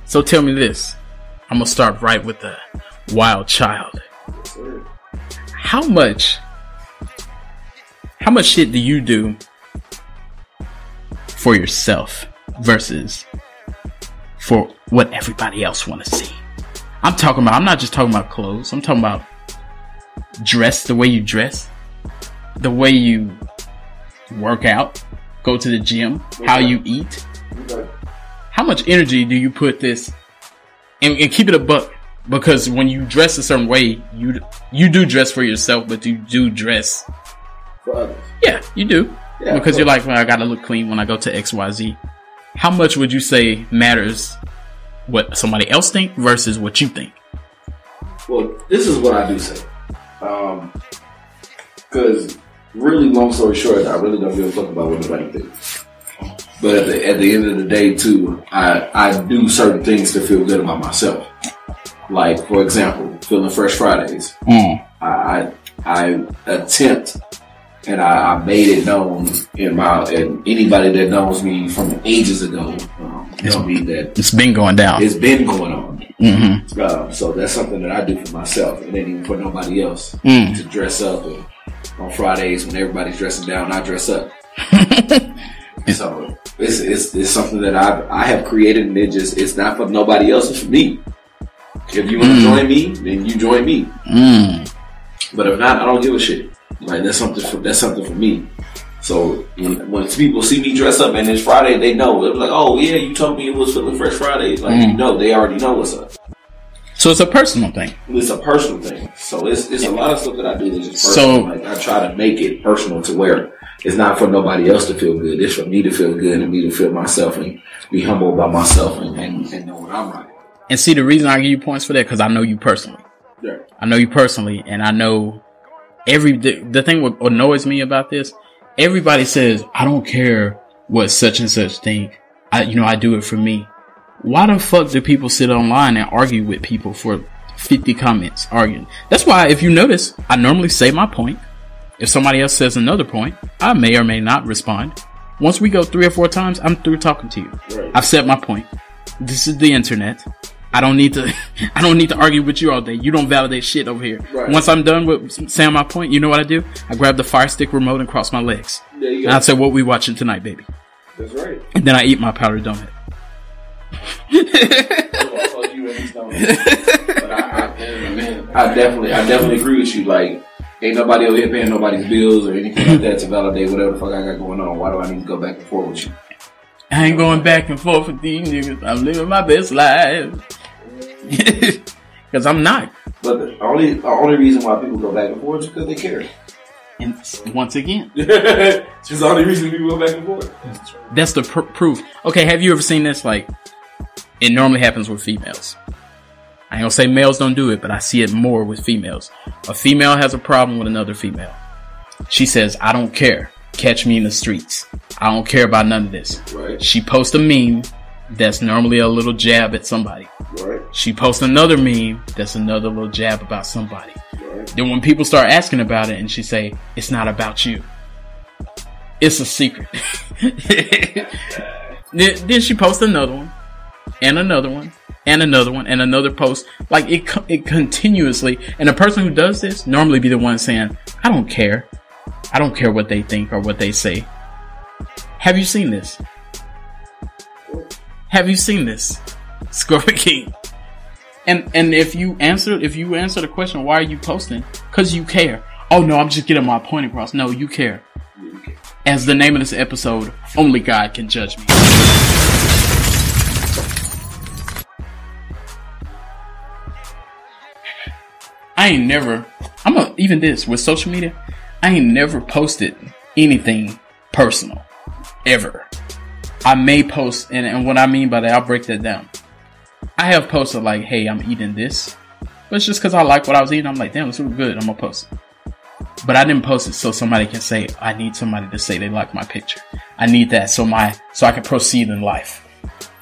So tell me this. I'm gonna start right with the wild child. How much shit do you do for yourself versus for what everybody else want to see? I'm not just talking about clothes. I'm talking about dress, the way you dress, the way you work out, go to the gym, how you eat. How much energy do you put this and keep it a buck? Because when you dress a certain way, you do dress for yourself, but you do dress for others. Yeah, you do. Yeah, because you're like, well, I gotta look clean when I go to XYZ. How much would you say matters what somebody else think versus what you think? Well, this is what I do say. Because really, long story short, I really don't give a fuck about what nobody thinks. But at the end of the day, too, I do certain things to feel good about myself. Like, for example, feeling Fresh Fridays. I attempt, and I made it known and anybody that knows me from ages ago, know me that it's been going down. It's been going on. Mm-hmm. So that's something that I do for myself. It ain't even for nobody else to dress up. And on Fridays when everybody's dressing down, I dress up. So it's something that I have created, and it's not for nobody else. It's for me. If you want to join me, then you join me. But if not, I don't give a shit. Like that's something for me. So when people see me dress up and it's Friday, they know. They're like, "Oh yeah, you told me it was for the Fresh Friday." Like they already know what's up. So it's a personal thing. It's a personal thing. So it's a lot of stuff that I do that's just personal. So like I try to make it personal to where it's not for nobody else to feel good. It's for me to feel good and me to feel myself and be humble about myself and know what I'm right. And see, the reason I give you points for that because I know you personally. Yeah. I know you personally, and I know the thing what annoys me about this. Everybody says, I don't care what such and such think. I do it for me. Why the fuck do people sit online and argue with people for 50 comments arguing? That's why, if you notice, I normally say my point. If somebody else says another point, I may or may not respond. Once we go 3 or 4 times, I'm through talking to you. Right. I've said my point. This is the internet. I don't need to argue with you all day. You don't validate shit over here. Right. Once I'm done with saying my point, you know what I do? I grab the Fire Stick remote and cross my legs. There you go. And I say, what we watching tonight, baby? That's right. And then I eat my powdered donut. I definitely agree with you. Like, ain't nobody over here paying nobody's bills or anything like that to validate whatever the fuck I got going on. Why do I need to go back and forth with you? I ain't going back and forth with these niggas. I'm living my best life. Because I'm not. But the only reason why people go back and forth is because they care. And once again, It's the only reason people go back and forth. that's the proof. Okay, have you ever seen this? Like, it normally happens with females. I ain't gonna say males don't do it, but I see it more with females. A female has a problem with another female. She says, I don't care. Catch me in the streets. I don't care about none of this. Right. She posts a meme that's normally a little jab at somebody. Right. She posts another meme that's another little jab about somebody. Right. Then when people start asking about it and she say, it's not about you. It's a secret. Then she posts another one and another one and another one and another post. Like it continuously. And the person who does this normally be the one saying, I don't care. I don't care what they think or what they say. Have you seen this? Have you seen this? Scorpion King. And if you answer the question, why are you posting? Cause you care. Oh no, I'm just getting my point across. No, you care. As the name of this episode, only God can judge me. Even this with social media, I ain't never posted anything personal. Ever. I may post, and what I mean by that, I'll break that down. I have posted like, hey, I'm eating this. But it's just because I like what I was eating. I'm like, damn, it's really good. I'm going to post it. But I didn't post it so somebody can say, I need somebody to say they like my picture. I need that so I can proceed in life.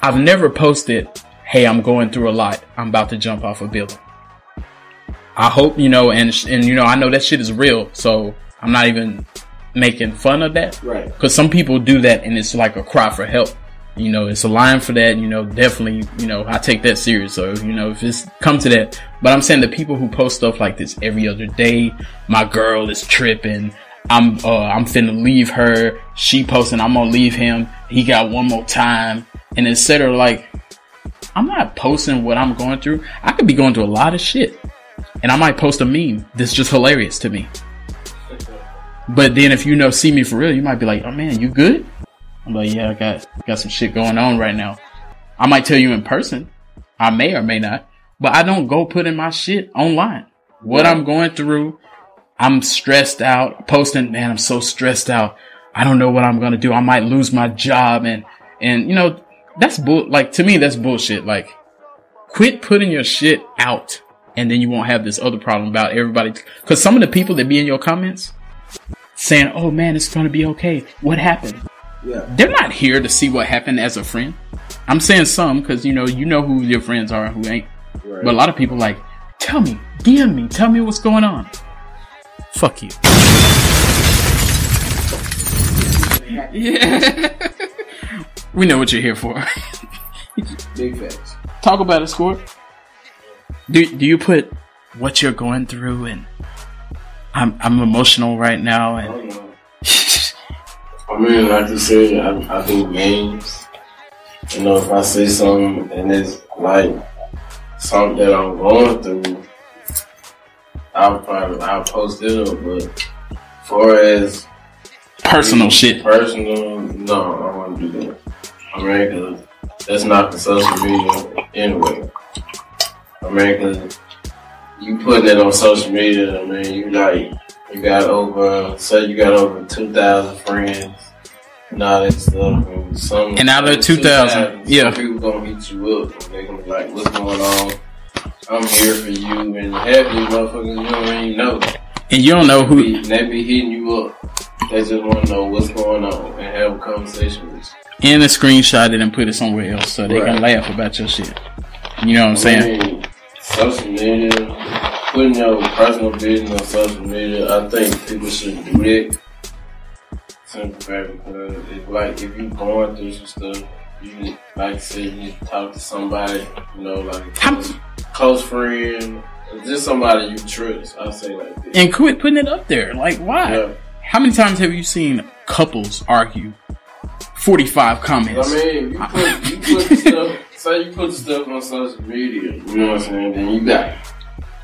I've never posted, hey, I'm going through a lot. I'm about to jump off a building. I hope, and I know that shit is real. So I'm not even making fun of that. Right. Because some people do that and it's like a cry for help. It's a line for that, definitely, I take that serious. So, if it's come to that, but I'm saying the people who post stuff like this every other day, my girl is tripping. I'm finna leave her. She posting, I'm gonna leave him. He got one more time and etc. Like, I'm not posting what I'm going through. I could be going through a lot of shit and I might post a meme that's just hilarious to me. But then if see me for real, you might be like, oh man, you good? I'm like, yeah, I got some shit going on right now. I might tell you in person. I may or may not. But I don't go putting my shit online. What I'm going through, I'm stressed out. Posting, man, I'm so stressed out. I don't know what I'm going to do. I might lose my job. And that's to me, that's bullshit. Like, quit putting your shit out. And then you won't have this other problem about everybody. Because some of the people that be in your comments saying, oh man, it's going to be okay. What happened? Yeah. They're not here to see what happened as a friend. I'm saying some because you know who your friends are and who ain't. Right. But a lot of people like, tell me, DM me, tell me what's going on. Fuck you. Yeah. We know what you're here for. Big facts. Talk about it, Squirt. Do you put what you're going through and I'm emotional right now and I mean, like you said, I do games. If I say something and it's like something that I'm going through, I'll post it up. But as far as personal shit, no, I wouldn't do that. I mean, cause that's not the social media anyway. I mean, cause you putting it on social media, I mean, you got over 2,000 friends and all that stuff. And out of 2,000, yeah. Some people gonna hit you up and they gonna be like, what's going on? I'm here for you. And half these motherfuckers you don't even know. And you don't know who. They be hitting you up. They just want to know what's going on and have a conversation with you. And a screenshot it and put it somewhere else so they can laugh about your shit. You know what I'm saying? I mean, social media, putting your personal business on social media, I think people shouldn't do that. Simple fact, because it's like if you're going through some stuff, you need, like I said, you need to talk to somebody, like a close friend, or just somebody you trust. I say like that. And quit putting it up there. Like, why? Yeah. How many times have you seen couples argue? 45 comments. I mean, you put the stuff. Say you put the stuff on social media, you know what I'm saying? Then you got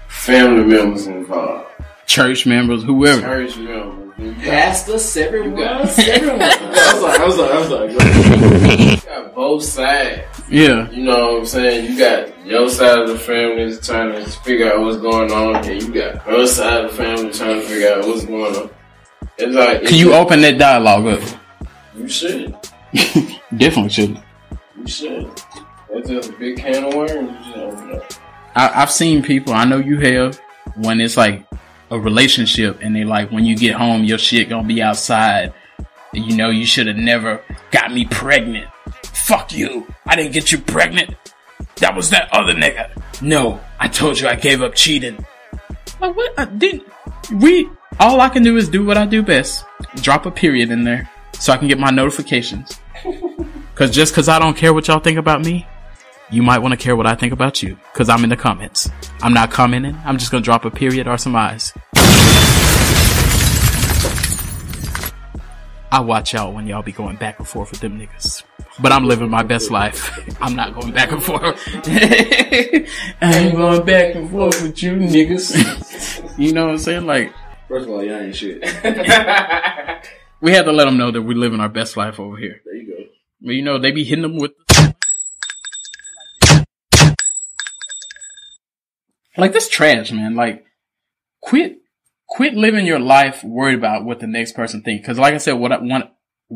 family members involved, church members, whoever. Church members. Pastors, everyone. I was like. You got both sides. Yeah. You know what I'm saying? You got your side of the family is trying to figure out what's going on, and you got her side of the family trying to figure out what's going on. It's like, Can you open that dialogue up? You should. Definitely should. You should. That's just a big can of worms. You just open it up. I've seen people, I know you have, when it's like a relationship and they like, when you get home, your shit gonna be outside. You know, you should have never got me pregnant. Fuck you. I didn't get you pregnant. That was that other nigga. No, I told you I gave up cheating. Like, what? All I can do is do what I do best. Drop a period in there so I can get my notifications. Cause I don't care what y'all think about me, you might want to care what I think about you. Cause I'm in the comments. I'm not commenting. I'm just gonna drop a period or some eyes. I watch out when y'all be going back and forth with them niggas. But I'm living my best life. I'm not going back and forth. I ain't going back and forth with you niggas. You know what I'm saying? Like, First of all, y'all ain't shit. we had to let them know that we're living our best life over here. There you go. But you know, they be hitting them with like, this trash, man. Like, quit living your life worried about what the next person thinks. Cause like I said,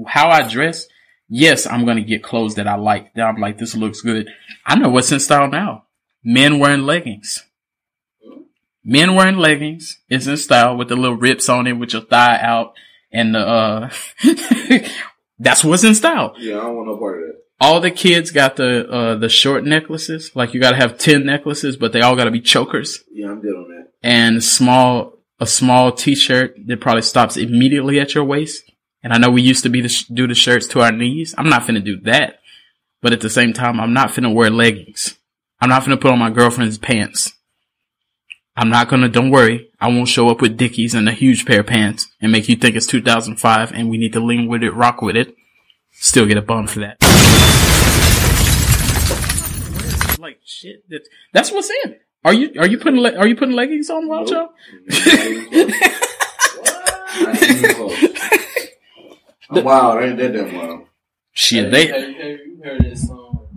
how I dress, yes, I'm going to get clothes that I like. That I'm like, this looks good. I know what's in style now. Men wearing leggings. Men wearing leggings is in style with the little rips on it with your thigh out and that's what's in style. Yeah, I don't want no part of that. All the kids got the short necklaces. Like, you gotta have 10 necklaces, but they all gotta be chokers. Yeah, I'm good on that. And a small t-shirt that probably stops immediately at your waist. And I know we used to do the shirts to our knees. I'm not finna do that. But at the same time, I'm not finna wear leggings. I'm not finna put on my girlfriend's pants. Don't worry. I won't show up with Dickies and a huge pair of pants and make you think it's 2005 and we need to lean with it, rock with it. Still get a bum for that. Like, shit. That's what's in. Are you putting leggings on, Wild Child? Wow, ain't that damn wild. Shit, Have you heard that song?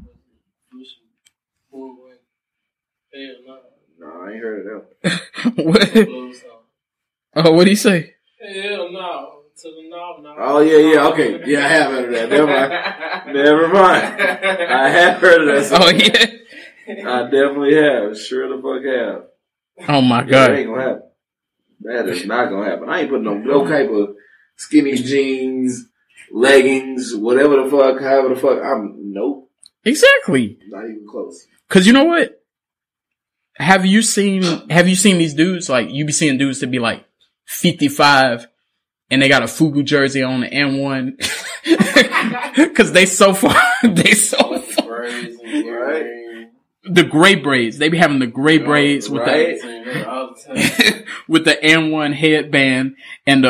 Hell no. No, I ain't heard of that. What? Oh, what'd he say? Hell no. To the knob. Oh, yeah, okay. Yeah, I have heard of that. Never mind. I have heard of that song. Oh, yeah? I definitely have. Sure the fuck have. Oh, my Yeah, God. that ain't gonna happen. That is not gonna happen. I ain't putting no type of skinny jeans, leggings, whatever the fuck, however the fuck. Nope. Exactly. Not even close. Cause you know what? Have you seen these dudes? Like, you be seeing dudes that be like 55 and they got a FUBU jersey on the N1. Cause they so far. Right? The gray braids. They be having the gray braids with with the N1 headband and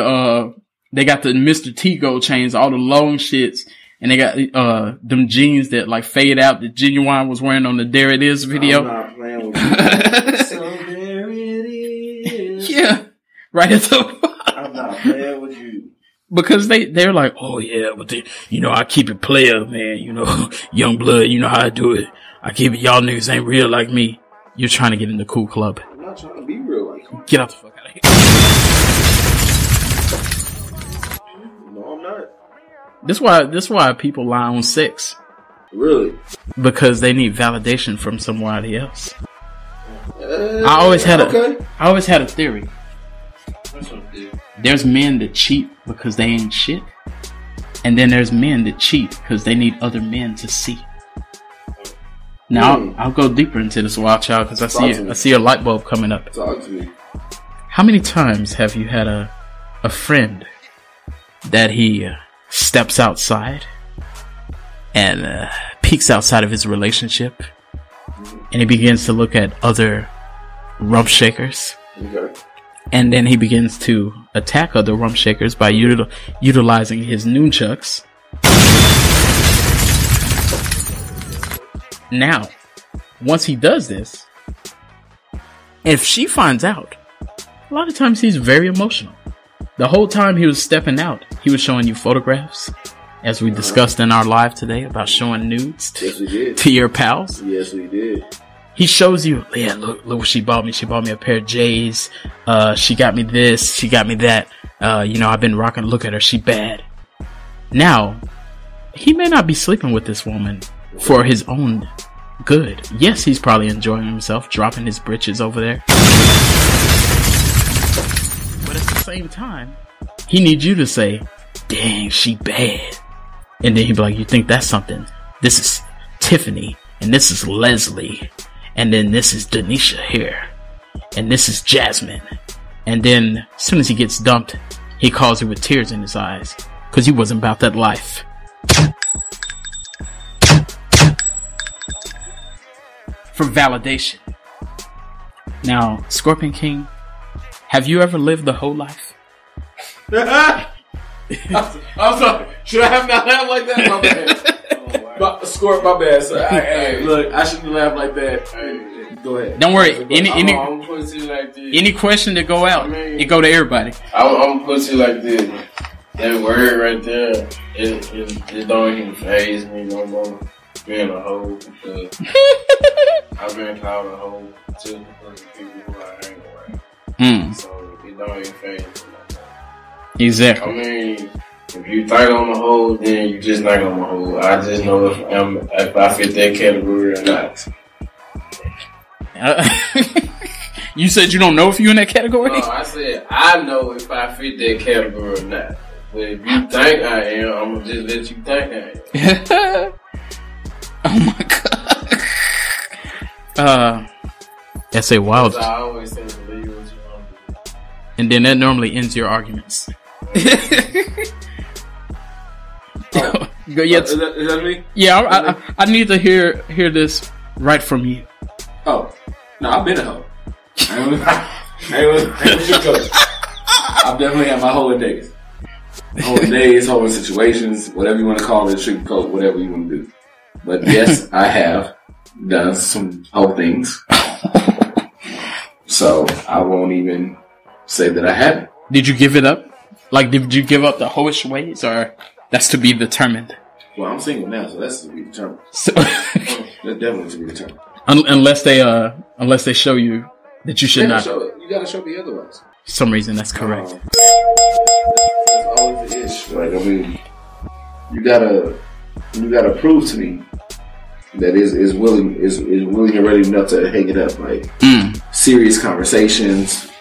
they got the Mr. T gold chains, all the long shits. And they got, them jeans that like fade out that Genuine was wearing on the There It Is video. I'm not playing with you. So there it is. Yeah. Right at the I'm not playing with you. Because they're like, oh yeah, but I keep it player, man, young blood, you know how I do it. I keep it, y'all niggas ain't real like me. You're trying to get in the cool club. I'm not trying to be real like you. Get out the fuck out of here. No, I'm not. This why people lie on sex. Really? Because they need validation from somebody else. I always had a theory. There's men that cheat because they ain't shit. And then there's men that cheat because they need other men to see. Now, I'll go deeper into this, Wild Child, because I see a light bulb coming up. Talk to me. How many times have you had a friend that he steps outside and peeks outside of his relationship and he begins to look at other rump shakers? Okay. And then he begins to attack other rump shakers by utilizing his nunchucks. Now, once he does this, if she finds out, a lot of times he's very emotional. The whole time he was stepping out, he was showing you photographs, as we discussed in our live today about showing nudes Yes, we did. to your pals. Yes, we did. he shows you, yeah, look what she bought me. She bought me a pair of J's. She got me this. She got me that. I've been rocking. Look at her. She bad. Now, he may not be sleeping with this woman for his own good. Yes, he's probably enjoying himself, dropping his britches over there. But at the same time, he needs you to say, dang, she bad. And then he'd be like, you think that's something? This is Tiffany. And this is Leslie. And then this is Denisha here. And this is Jasmine. And then as soon as he gets dumped, he calls her with tears in his eyes. Because he wasn't about that life. For validation. Now, Scorpion King, have you ever lived the whole life? I'm sorry. Should I have not laughed like that? My bad. My bad. So, look, I shouldn't laugh like that. Go ahead. Don't worry. I'm put it like this. Any question that go out, it go to everybody. I'm put it like this. That word right there, it don't even faze me no more. Being a hoe, because I've been called a hoe to the people who I hang around. So it don't even faze me no more. Exactly. I mean, if you think I'm a hoe, then you just think I'm a hoe. I just know if I fit that category or not. You said you don't know if you in that category? No, I said I know if I fit that category or not. But if you think I am, I'm gonna just let you think I am. Oh my god. That's a wild. I always say believe what you want to do. And then that normally ends your arguments. Go yet. Is that me? Yeah, I need to hear this right from you. Oh. No, I've been a hoe. I've definitely had my hoeing days. Hoeing days, hoeing situations, whatever you want to call it, street code, whatever you want to do. But yes, I have done some hoe things. So I won't even say that I haven't. Did you give it up? Like, did you give up the hoish ways, or that's to be determined? Well, I'm single now, so that's to be determined. So That's definitely to be determined. Unless they show you that you should not. You gotta show me otherwise. For some reason, that's correct. That's always the issue. Like, I mean, you gotta prove to me that is willing and ready enough to hang it up. Like serious conversations,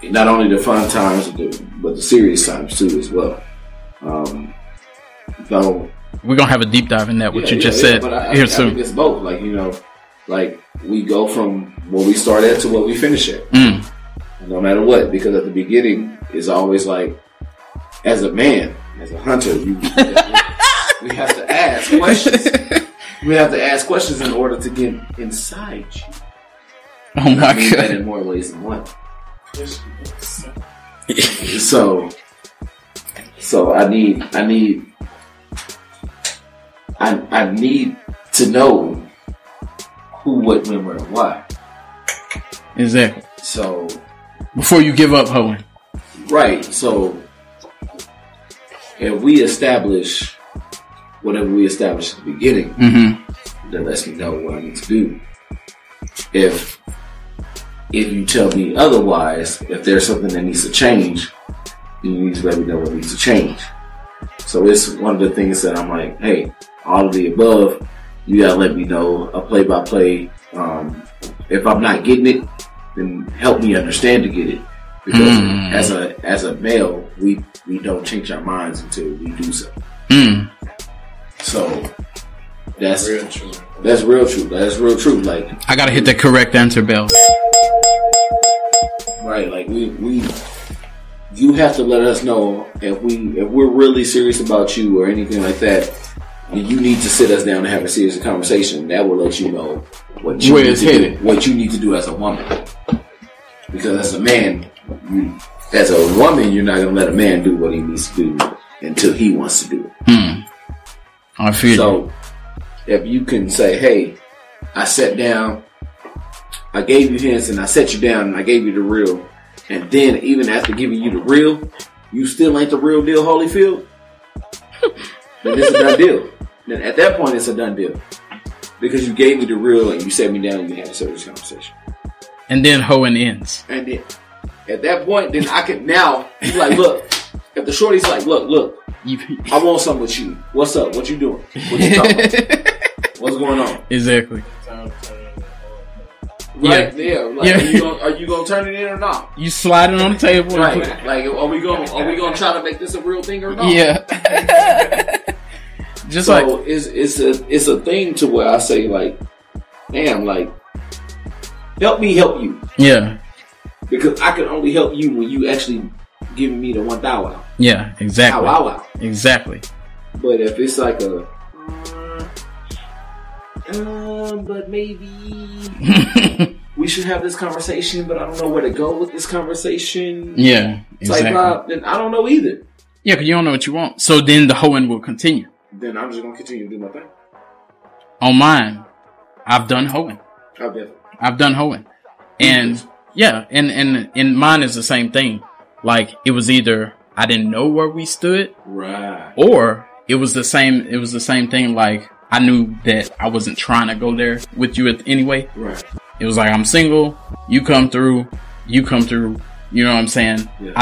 not only the fun times, but the serious times too as well. So we're gonna have a deep dive in that. What you just said but I here soon. think it's both. Like, like we go from where we start at to what we finish at. No matter what, because at the beginning is always like, as a man, as a hunter, we have to ask questions. We have to ask questions in order to get inside you. Oh my god! That in more ways than one. So I need to know who, what, when, where, and why. Exactly. So before you give up hoeing. Right. So if we establish whatever we established at the beginning, that lets me know what I need to do. If you tell me otherwise, if there's something that needs to change, then you need to let me know what needs to change. So it's one of the things that I'm like, hey, all of the above, you gotta let me know a play-by-play. If I'm not getting it, then help me understand to get it. Because as a male, we don't change our minds until we do so. So that's real true. That's real true. That's real true. Like, I gotta hit that correct answer bell. Right, like you have to let us know if we're really serious about you or anything like that. You need to sit us down and have a serious conversation. That will let you know what you need to do as a woman. Because as a man, as a woman, you're not gonna let a man do what he needs to do until he wants to do it. I feel so. If you can say, "Hey, I sat down, I gave you hints, and I set you down, and I gave you the real," and then even after giving you the real, you still ain't the real deal, Holyfield, then it's a done deal. Then at that point, it's a done deal. because you gave me the real and you sat me down and we had a serious conversation. And then hoeing ends. And then at that point, then I can now be like, look. If the shorty's like, look, I want something with you. What's up? What you doing? What you talking about? What's going on? Exactly. Right? Yeah. Like, are you gonna turn it in or not? You slide it on the table. Right. Like, are we gonna try to make this a real thing or not? Yeah. Just so like it's a thing to where I say like, damn, like, help me help you. Yeah. Because I can only help you when you actually giving me the 1 thou wow. Yeah, exactly. Wow. Exactly. But if it's like a but maybe we should have this conversation, but I don't know where to go with this conversation. Yeah, exactly. It's like, then I don't know either. Yeah, because you don't know what you want. So then the hoeing will continue. Then I'm just gonna continue to do my thing. On mine, I've done hoeing. I've done hoeing. And yeah, and mine is the same thing. Like, it was either I didn't know where we stood, right, or it was the same thing. Like, I knew that I wasn't trying to go there with you anyway. Right. It was like, I'm single, you come through, you know what I'm saying? Yeah.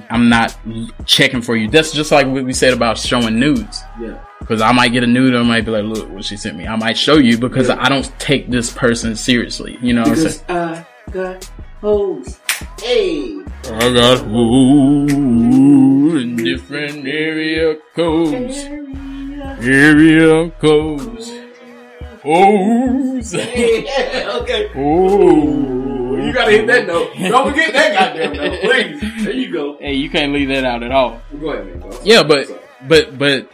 I'm not checking for you. That's just like what we said about showing nudes. Yeah. Because I might get a nude, I might be like, look what she sent me. I might show you because I don't take this person seriously. You know what I'm saying? I got hoes. Hey. I got hoes in different area codes. Area codes. Hoes. Okay. Oh. You gotta hit that note. Don't forget that goddamn note, please. There you go. Hey, you can't leave that out at all. Go ahead, man. Go. Yeah, but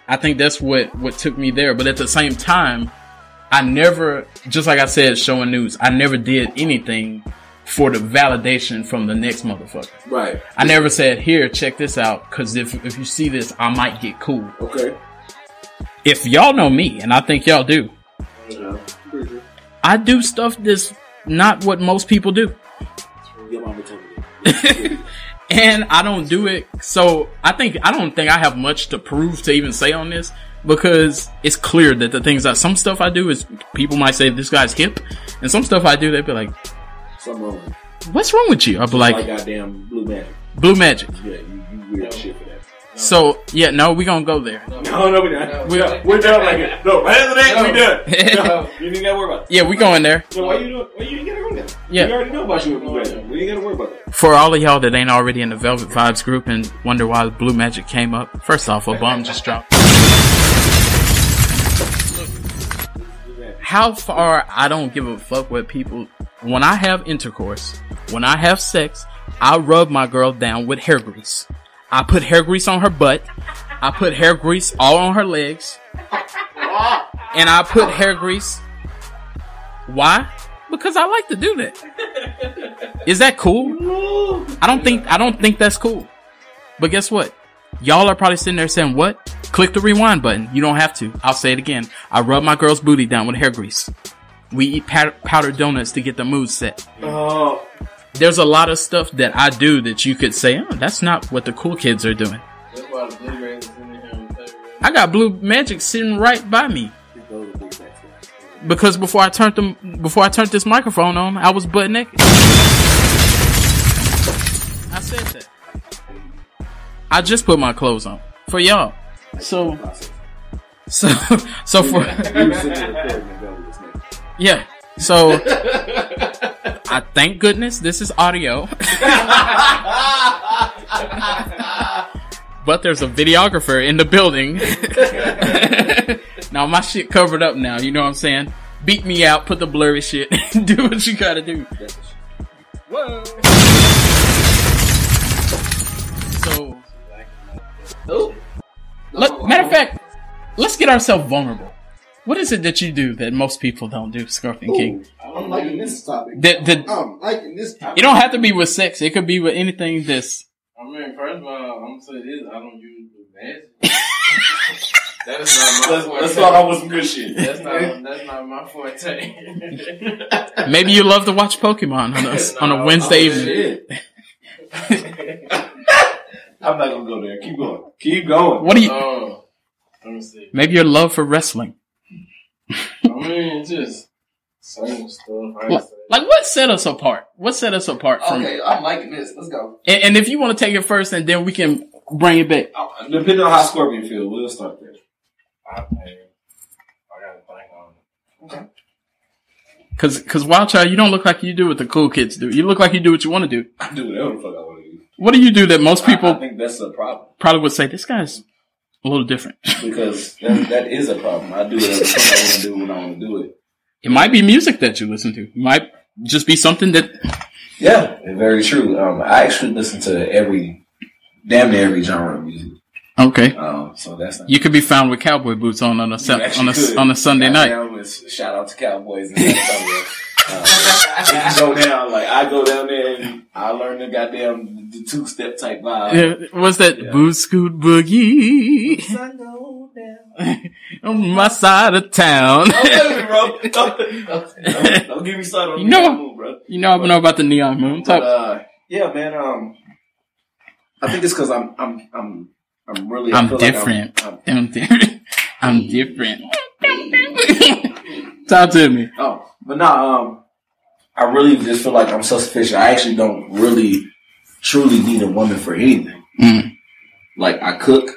I think that's what took me there. But at the same time, I never, just like I said, showing news, I never did anything for the validation from the next motherfucker. Right. I never said, here, check this out, because if you see this, I might get cool. Okay. If y'all know me, and I think y'all do, I do stuff that's not what most people do. And I don't do it, so I don't think I have much to prove to even say on this, because it's clear that the things that some stuff I do is people might say this guy's hip, and some stuff I do they'd be like, something wrong. What's wrong with you? I'll be like goddamn blue magic. Blue magic. Yeah, you weird shit for that. No. So yeah, no, we gonna go there. No, we're not. We're done like it. No, right after that, we done. No, you ain't gotta worry about it. Yeah, we going there. So why you ain't gotta go there? Yeah, we already know about you with blue magic. We ain't gotta worry about that. For all of y'all that ain't already in the Velvet Vibes group and wonder why blue magic came up, first off, a bomb just dropped. How far I don't give a fuck what people. When I have intercourse, when I have sex, I rub my girl down with hair grease. I put hair grease on her butt. I put hair grease all on her legs. And I put hair grease. Why? Because I like to do that. Is that cool? I don't think that's cool. But guess what? Y'all are probably sitting there saying, what? Click the rewind button. You don't have to. I'll say it again. I rub my girl's booty down with hair grease. We eat powdered donuts to get the mood set. Oh. There's a lot of stuff that I do that you could say, oh, that's not what the cool kids are doing. I got blue magic sitting right by me. Because before I turned this microphone on, I was butt naked. I said that. I just put my clothes on for y'all. So for yeah. So I thank goodness this is audio. But there's a videographer in the building. Now my shit covered up now, you know what I'm saying? Beat me out, put the blurry shit, do what you gotta do. Whoa. So matter of fact, let's get ourselves vulnerable. What is it that you do that most people don't do, Scorpion King? I'm liking this topic. I'm liking this topic. It don't have to be with sex. It could be with anything that's... I mean, first of all, I'm going to say this. I don't use blue magic. That is not my forte. Let's start off with some good shit. That's not my forte. Maybe you love to watch Pokemon on a Wednesday evening. I'm not going to go there. Keep going. Keep going. What do you... let me see. Maybe your love for wrestling. I mean, just certain stuff. Like, what set us apart? What set us apart from? Okay, I'm liking this. Let's go. And if you want to take it first, and then we can bring it back. Depending on how Scorpion feel, we'll start there. I gotta think on it. Okay. Cause Wild Child, you don't look like you do what the cool kids do. You look like you do what you want to do. I do whatever the fuck I want to do. What do you do that most people I think that's a problem. probably would say, this guy's a little different? Because that is a problem. I do whatever the fuck I want to do when I want to do it. It might be music that you listen to. It might just be something that... Yeah, very true. I actually listen to damn near every genre of music. Okay. So that's not... You could be found with cowboy boots on a Sunday night. Shout out to Cowboys and go down, like I go down there and I learn the goddamn the 2-step type vibe. Yeah, what's that? Boot scoot boogie on my side of town. Don't give me started on the neon moon, bro. You know I know about the neon moon. Yeah, man. I think it's because I'm really. I'm different. I'm different. I'm different. Talk to me. Oh, but no. I really just feel like I'm self-sufficient. I actually don't really, truly need a woman for anything. Mm. Like I cook,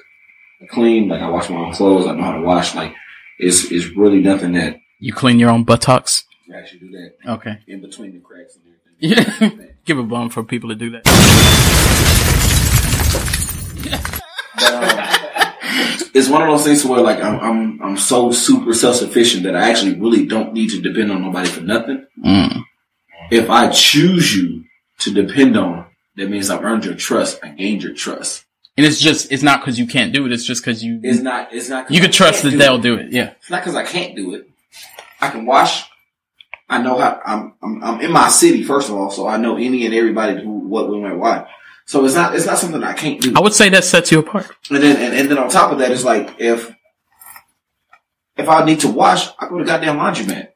I clean, like I wash my own clothes. I know how to wash. Like it's really nothing that you clean your own buttocks. You actually do that. Okay. In between the cracks and everything. Yeah. Give a bum for people to do that. It's one of those things where like I'm so super self-sufficient that I actually really don't need to depend on nobody for nothing. Mm. If I choose you to depend on, that means I've earned your trust. I gained your trust. And it's not because you can't do it. It's just because you. It's not. You can trust that they'll do it. Yeah. It's not because I can't do it. I can wash. I know how. I'm in my city first of all, so I know any and everybody who, what, when, where, why. So it's not something I can't do. I would say that sets you apart. And then on top of that, it's like if I need to wash, I go to goddamn laundromat.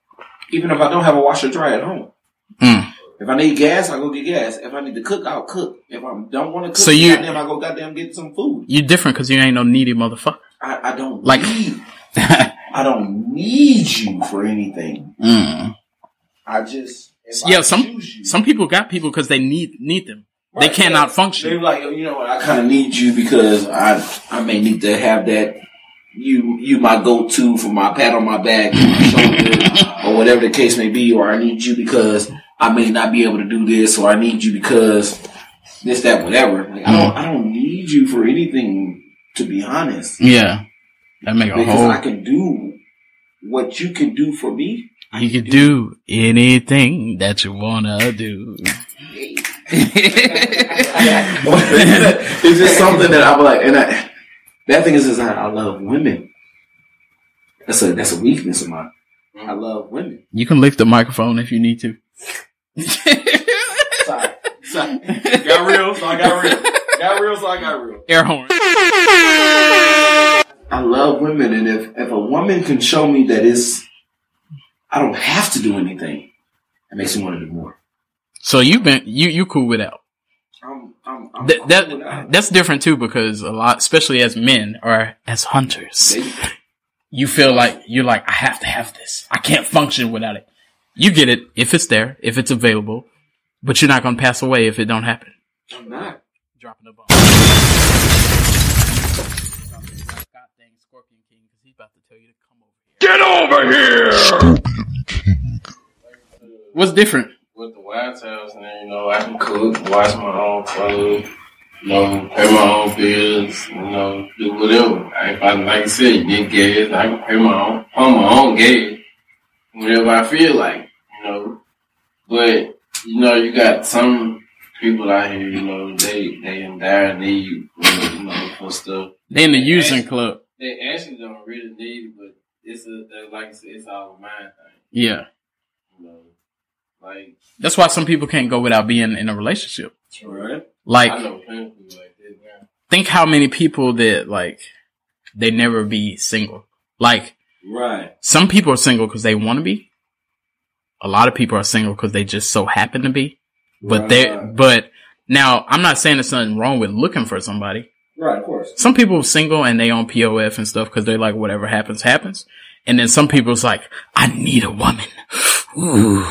Even if I don't have a washer dry at home. Mm. If I need gas, I go get gas. If I need to cook, I'll cook. If I don't want to cook, so I go goddamn get some food. You different because you ain't no needy motherfucker. I don't like. I don't need you for anything. Mm. I just some people got people because they need them. Right, they cannot function. They're like, you know what? I kind of need you because I may need to have that. You my go-to for my pat on my back, my shoulder, or whatever the case may be. Or I need you because I may not be able to do this, or I need you because this, that, whatever. Like, I don't need you for anything, to be honest. Yeah, that make a because whole. I can do what you can do for me. You can do anything that you wanna do. It's just something that I'm like, and that thing is I love women. That's a weakness of mine. I love women. You can lift the microphone if you need to. Sorry. Got real, so I got real. Got real, so I got real. Air horn. I love women, and if a woman can show me that I don't have to do anything, it makes me want to do more. So you cool without. That's different too, because a lot, especially as men or as hunters, you feel like I have to have this. I can't function without it. You get it if it's there, if it's available, but you're not gonna pass away if it don't happen. I'm not dropping the bomb. Scorpion King, because he's about to tell you to come over here. Get over here! What's different? With the White House, and then, I can cook, wash my own clothes, pay my own bills, do whatever. If I, like I said, get gas, I can pay my own gas, whatever I feel like, But, you got some people out here, they in dire need, for stuff. They in the using club. They actually don't really need it, but it's like I said, it's all a mind thing. Yeah. Like, that's why some people can't go without being in a relationship. Right. Like, I know plenty of people like that, man. Think how many people that, like, they never be single. Like, right. Some people are single because they want to be. A lot of people are single because they just so happen to be. But but now, I'm not saying there's nothing wrong with looking for somebody. Right, of course. Some people are single and they on POF and stuff because they're like, whatever happens, happens. And then some people's like, I need a woman. Ooh,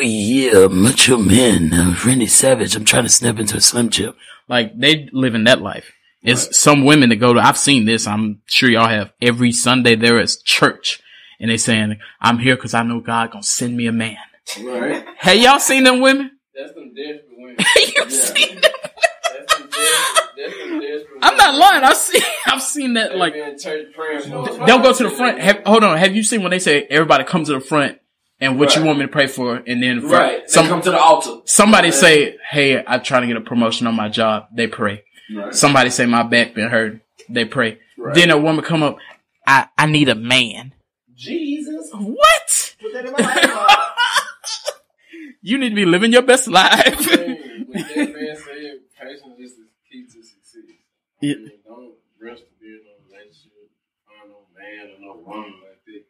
yeah, macho man, Randy Savage. I'm trying to snap into a Slim Jim. Like, they live in that life. It's some women that go to, I've seen this, I'm sure y'all have, every Sunday there is church. And they saying, I'm here because I know God gonna send me a man. Right. Have y'all seen them women? That's them desperate women. You've seen them? That's them desperate I'm not lying. I've seen that. Like, they'll go to the front. Hold on. Have you seen when they say everybody come to the front and what you want me to pray for? And then Some come to the altar. Somebody say, hey, I'm trying to get a promotion on my job. They pray. Right. Somebody say my back been hurt. They pray. Right. Then a woman come up. I need a man. Jesus. What? You need to be living your best life. When that man said patience is the key to success. Yeah. Don't rush to be in a relationship, find no man or no woman like that.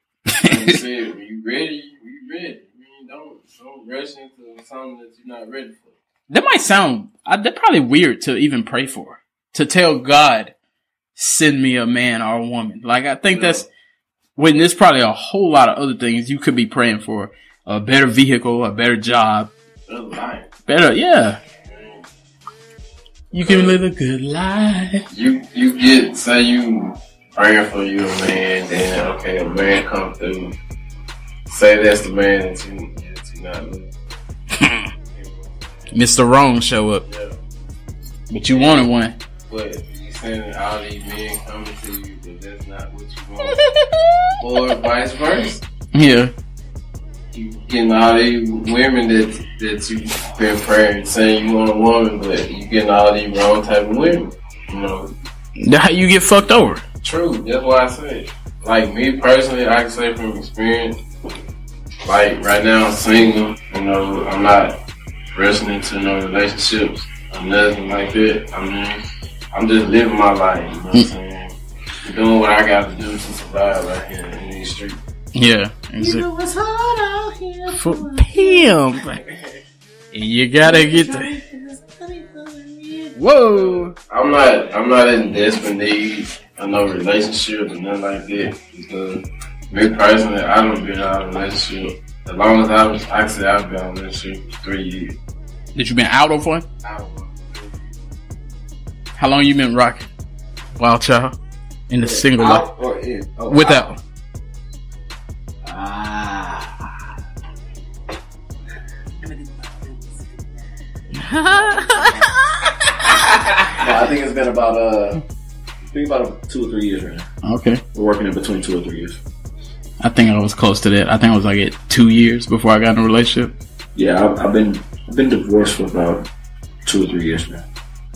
Like you said, when you ready, you ready. Don't rush into something that you're not ready for. That might sound, that's probably weird to even pray for. To tell God, send me a man or a woman. Like, I think that's, when there's probably a whole lot of other things you could be praying for. A better vehicle, a better job. Better, yeah. You can live a good life. You get, say you praying for you a man, then okay, a man come through. Say that's the man that you not looking. Mr. Wrong show up. Yeah. But you wanted one. But you sending all these men coming to you, but that's not what you want. Or vice versa. Yeah. You getting all these women that you've been praying, saying you want a woman, but you getting all these wrong type of women. You know. That's how you get fucked over. True. That's what I said. Like me personally, I can say from experience. Like right now, I'm single. You know, I'm not rushing into no relationships or nothing like that. I mean, I'm just living my life. You know what I'm saying? Doing what I got to do to survive right here in these streets. Yeah, exactly. You know what's hard out here for pimp. You gotta get the. Whoa! I'm not in desperate need of no relationship or nothing like that. Because me personally, I don't been out of a relationship. As long as I've been out of a relationship for 3 years. That you been out of one? Out of one. How long you been rocking? Wild Child? In the single life? Or in? Oh, without. I think it's been about 2 or 3 years right now. Okay. We're working in between 2 or 3 years. I think I was close to that. I think I was like at 2 years before I got in a relationship. Yeah, I've been divorced for about 2 or 3 years now.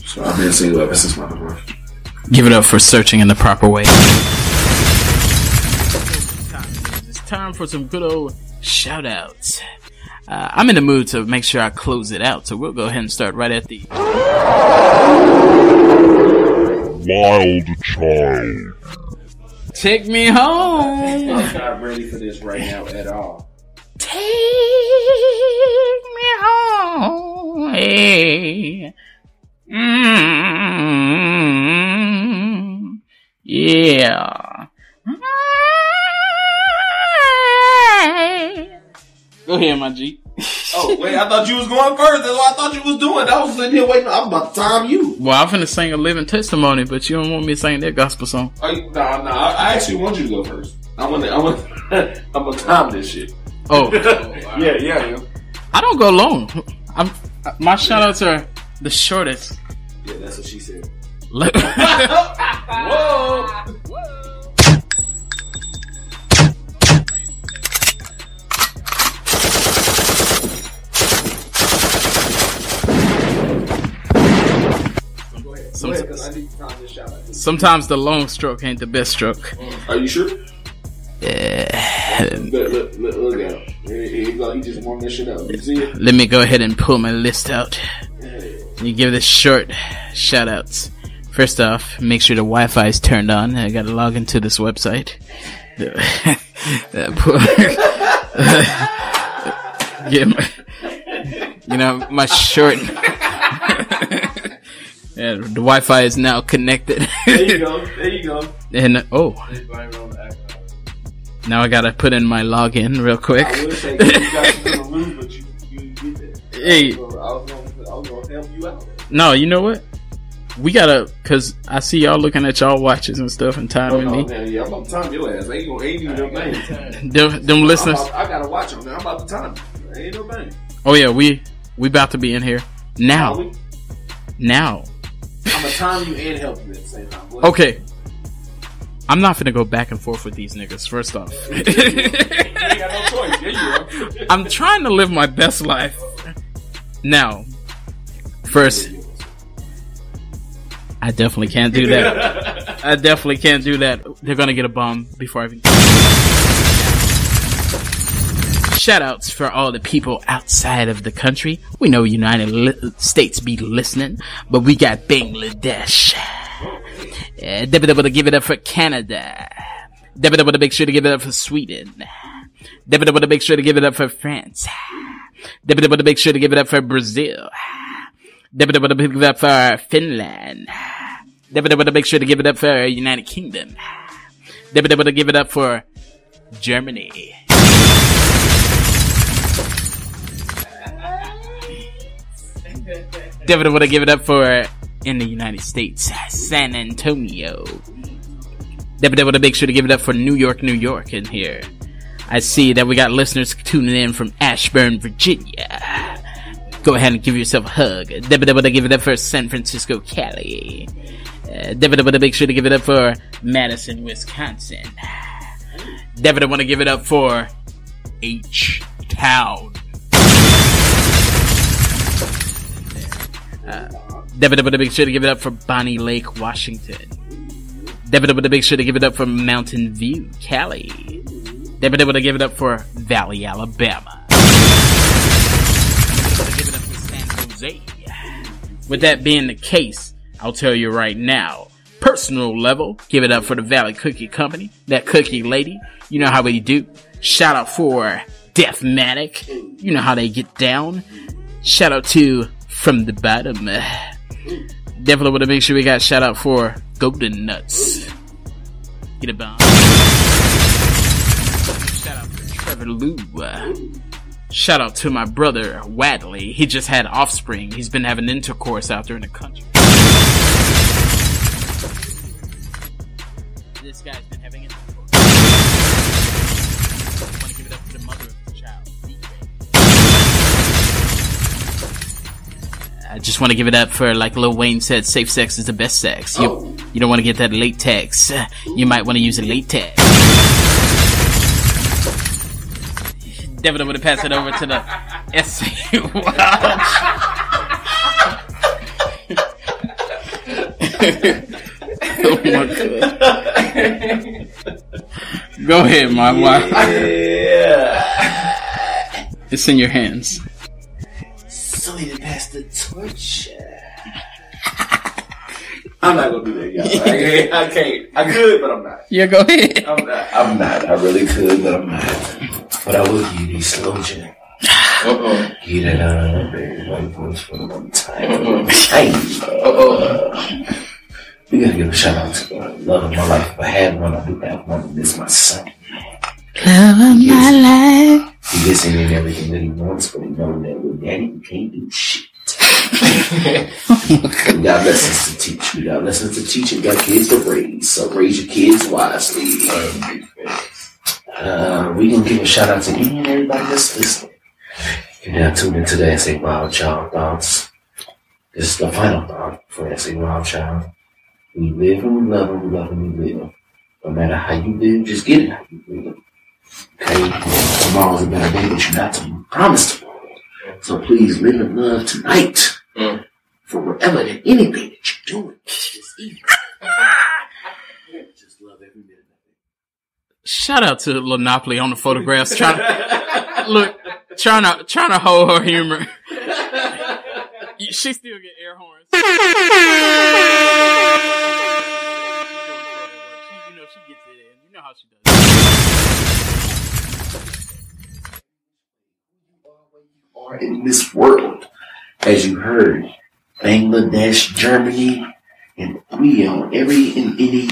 So I've been single ever since my divorce. Give it up for searching in the proper way. It's time for some good old shout outs. I'm in the mood to make sure I close it out, so we'll go ahead and start right at the Wild Child. Take me home. I'm not ready for this right now at all. Take me home. Hey. Yeah. Go ahead, my G. Oh, wait, I thought you was going first. That's what I thought you was doing. I was sitting here waiting. I was about to time you. Well, I'm finna sing a living testimony, but you don't want me to sing that gospel song. Nah. I actually want you to go first. I'm gonna time this shit. Oh. Yeah. I don't go long. My shout outs are the shortest. Yeah, that's what she said. Whoa. Sometimes the long stroke ain't the best stroke. Are you sure? Yeah. Look out. He just warmed this shit up. You see it? Let me go ahead and pull my list out. You give this short shout outs. First off, make sure the Wi-Fi is turned on. I gotta log into this website. My short. Yeah, the Wi-Fi is now connected. There you go. And Now I gotta put in my login real quick. I would say you got to the loop, but you get that. Hey. I was gonna help you out. No, you know what? We gotta, cause I see y'all looking at y'all watches and stuff and timing me. Man, yeah, I'm about to time your ass. Ain't even no thing. Them listeners. I gotta watch them. I'm about to time. Ain't no thing. Oh yeah, we about to be in here now. Now. I'm gonna time you and help you at the same time. Okay. I'm not finna go back and forth with these niggas, first off. You ain't got no choice. Yeah, you are. I'm trying to live my best life. Now, first, I definitely can't do that. I definitely can't do that. They're gonna get a bomb before I even... Shoutouts for all the people outside of the country. We know United States be listening, but we got Bangladesh. Give it up for Canada. Make sure to give it up for Sweden. Make sure to give it up for France. Make sure to give it up for Brazil. Give it up for Finland. Make sure to give it up for United Kingdom. Give it up for Germany. Definitely give it up for in the United States, San Antonio. Definitely make sure to give it up for New York in here. I see that we got listeners tuning in from Ashburn, Virginia. Go ahead and give yourself a hug. Definitely give it up for San Francisco, Cali. Definitely make sure to give it up for Madison, Wisconsin. Definitely want to give it up for H-Town. Definitely make sure to give it up for Bonnie Lake, Washington. Definitely make sure to give it up for Mountain View, Cali. Definitely give it up for Valley, Alabama. Definitely give it up for San Jose. With that being the case, I'll tell you right now, personal level, give it up for the Valley Cookie Company, that cookie lady. You know how we do. Shout out for Deathmatic. You know how they get down. Shout out to From the Bottom. Definitely want to make sure we got shout out for Golden Nuts. Get a bomb. Shout out for Trevor Lou. Shout out to my brother Wadley. He just had offspring. He's been having intercourse out there in the country. This guy's been having intercourse. I want to give it up to the mother of his child. I just want to give it up for, like Lil Wayne said, safe sex is the best sex. You don't want to get that latex. You might want to use a latex. Definitely want to pass it over to the SA Oh my God. Go ahead, my wife. Yeah. It's in your hands. So you pass the torch. I'm not gonna do that, y'all. I can't. I could, but I'm not. Yeah, go ahead. I'm not. I really could, but I'm not. But I will give you these slow jam. Get it on, baby. White voice for one time. We gotta give a shout out to the love of my life. If I had one, I do have one. And this is my son. Love of my life. He gets in everything that he wants, but he knows that with daddy, you can't do shit. We got lessons to teach. We got lessons to teach and got kids to raise. So raise your kids wisely. We gonna give a shout out to you and everybody that's listening. You're now tuned in to the SA Wild Child Thoughts. This is the final thought for SA Wild Child. We live and we love and we love and we live. No matter how you live, just get it how you live. Okay? Tomorrow's a better day, but you're not promised tomorrow. So please live in love tonight. For whatever and anything that you're doing this evening. Just love every minute of it. Shout out to Lanopoly on the photographs. Trying to hold her humor. She still get air horns. You know she gets it in. You know how she does. Are in this world, as you heard, Bangladesh, Germany, and we on every and any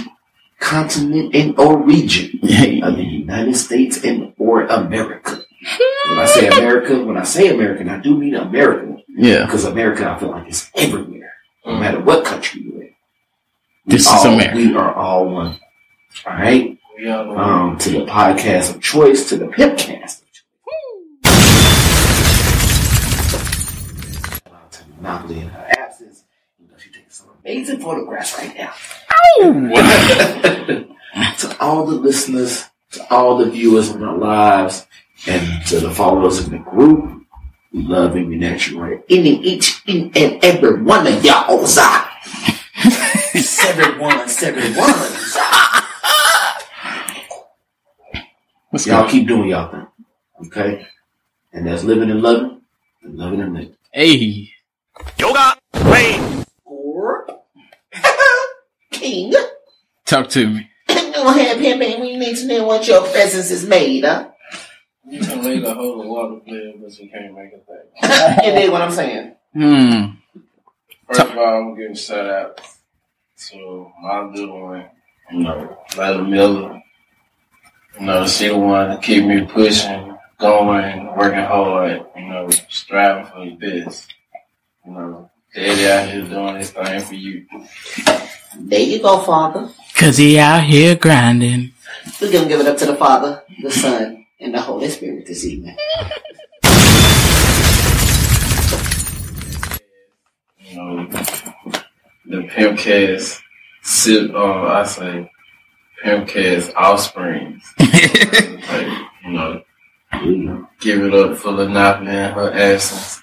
continent and or region of the United States and or America. When I say American, I do mean America. Yeah. Because America, I feel like it's everywhere. No matter what country you're in. This is America. We are all one. All right? To the podcast of choice, to the Pimpcast of choice. Shout out to Monopoly in her absence. You know, she's taking some amazing photographs right now. To all the listeners, to all the viewers on our lives, and to the followers in the group, we love and we naturally in each and every one of y'all. 71. Y'all keep doing y'all thing, okay? And that's living and loving, and loving and living. Hey. Yoga, rain. Or King. Talk to me. Go ahead, Pimpin'. We need to know what your presence is made, huh? You can make a whole water player, but you can't make a thing. You dig what I'm saying? First of all, I'm giving shout out to my little one, Lila Miller. She the one to keep me pushing, going, working hard, striving for the best. Daddy out here doing this thing for you. There you go, Father. 'Cause he out here grinding. We're gonna give it up to the Father, the Son, and the Holy Spirit this evening. The Pimpcast, I say Pimpcast offspring. Give it up for Lanapi and her absence.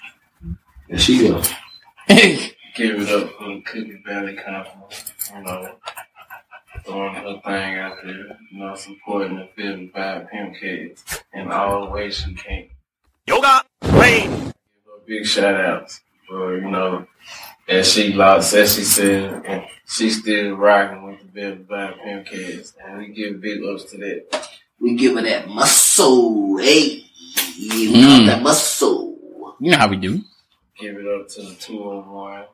There she goes. Give it up for the Cookie Valley Company. Doing her thing out there, supporting the Velvet Vibe Pimpcast in all the ways she can. Yoga, rain. Give her big shout outs for, as she said, and she's still rocking with the Velvet Vibe Pimpcast, and we give big ups to that. We give her that muscle, hey, that muscle. You know how we do. Give it up to the 201.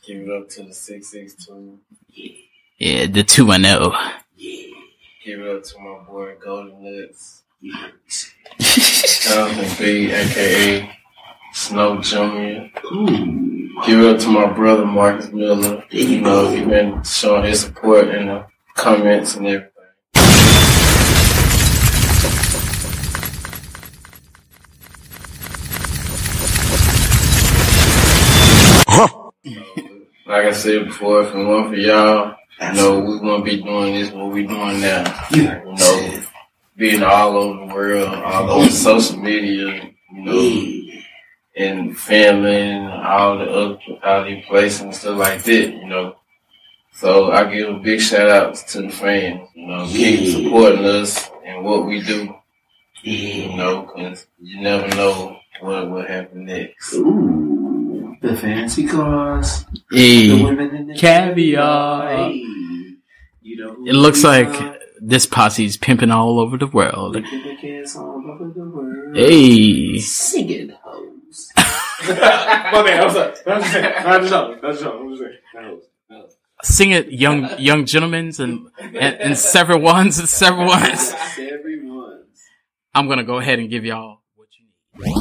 Give it up to the 662. Yeah, the 2-0. Yeah. Give it up to my boy Golden Nuts. Jonathan B, aka Snow Jr. Give it up to my brother Marcus Miller. He's been showing his support in the comments and everything. Like I said before, if it weren't for y'all, we wouldn't be doing this, what we doing now. Being all over the world, all over social media, and family and all these places and stuff like that, So I give a big shout out to the fans, keep supporting us and what we do, because you never know what will happen next. Ooh, the fancy cars, hey, the women in the caviar. Hey. It looks like this posse's pimping all over the world. Hey. Sing it, hoes. My man, I'm sorry. That's just Sing it, young gentlemen and several ones. I'm gonna go ahead and give y'all what you need.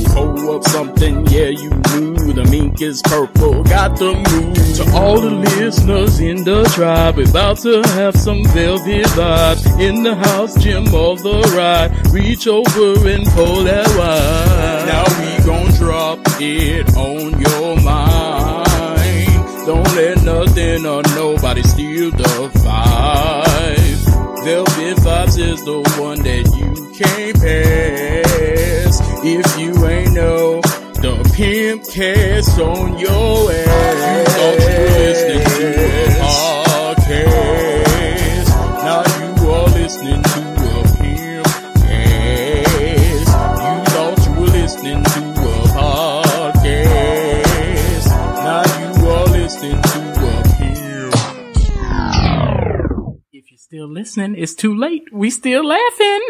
Hold up something, yeah, you knew the mink is purple, got the move. To all the listeners in the tribe, about to have some velvet vibes. In the house, gym of the ride, reach over and pull that wide. Now we gon' drop it on your mind. Don't let nothing or nobody steal the vibe. Velvet Vibes is the one that you can't pass. If you ain't know, the Pimpcast on your ass. You thought you were listening to a podcast. Now you are listening to a Pimpcast. You thought you were listening to a podcast. Now you are listening to a Pimp. If you're still listening, it's too late. We still laughing.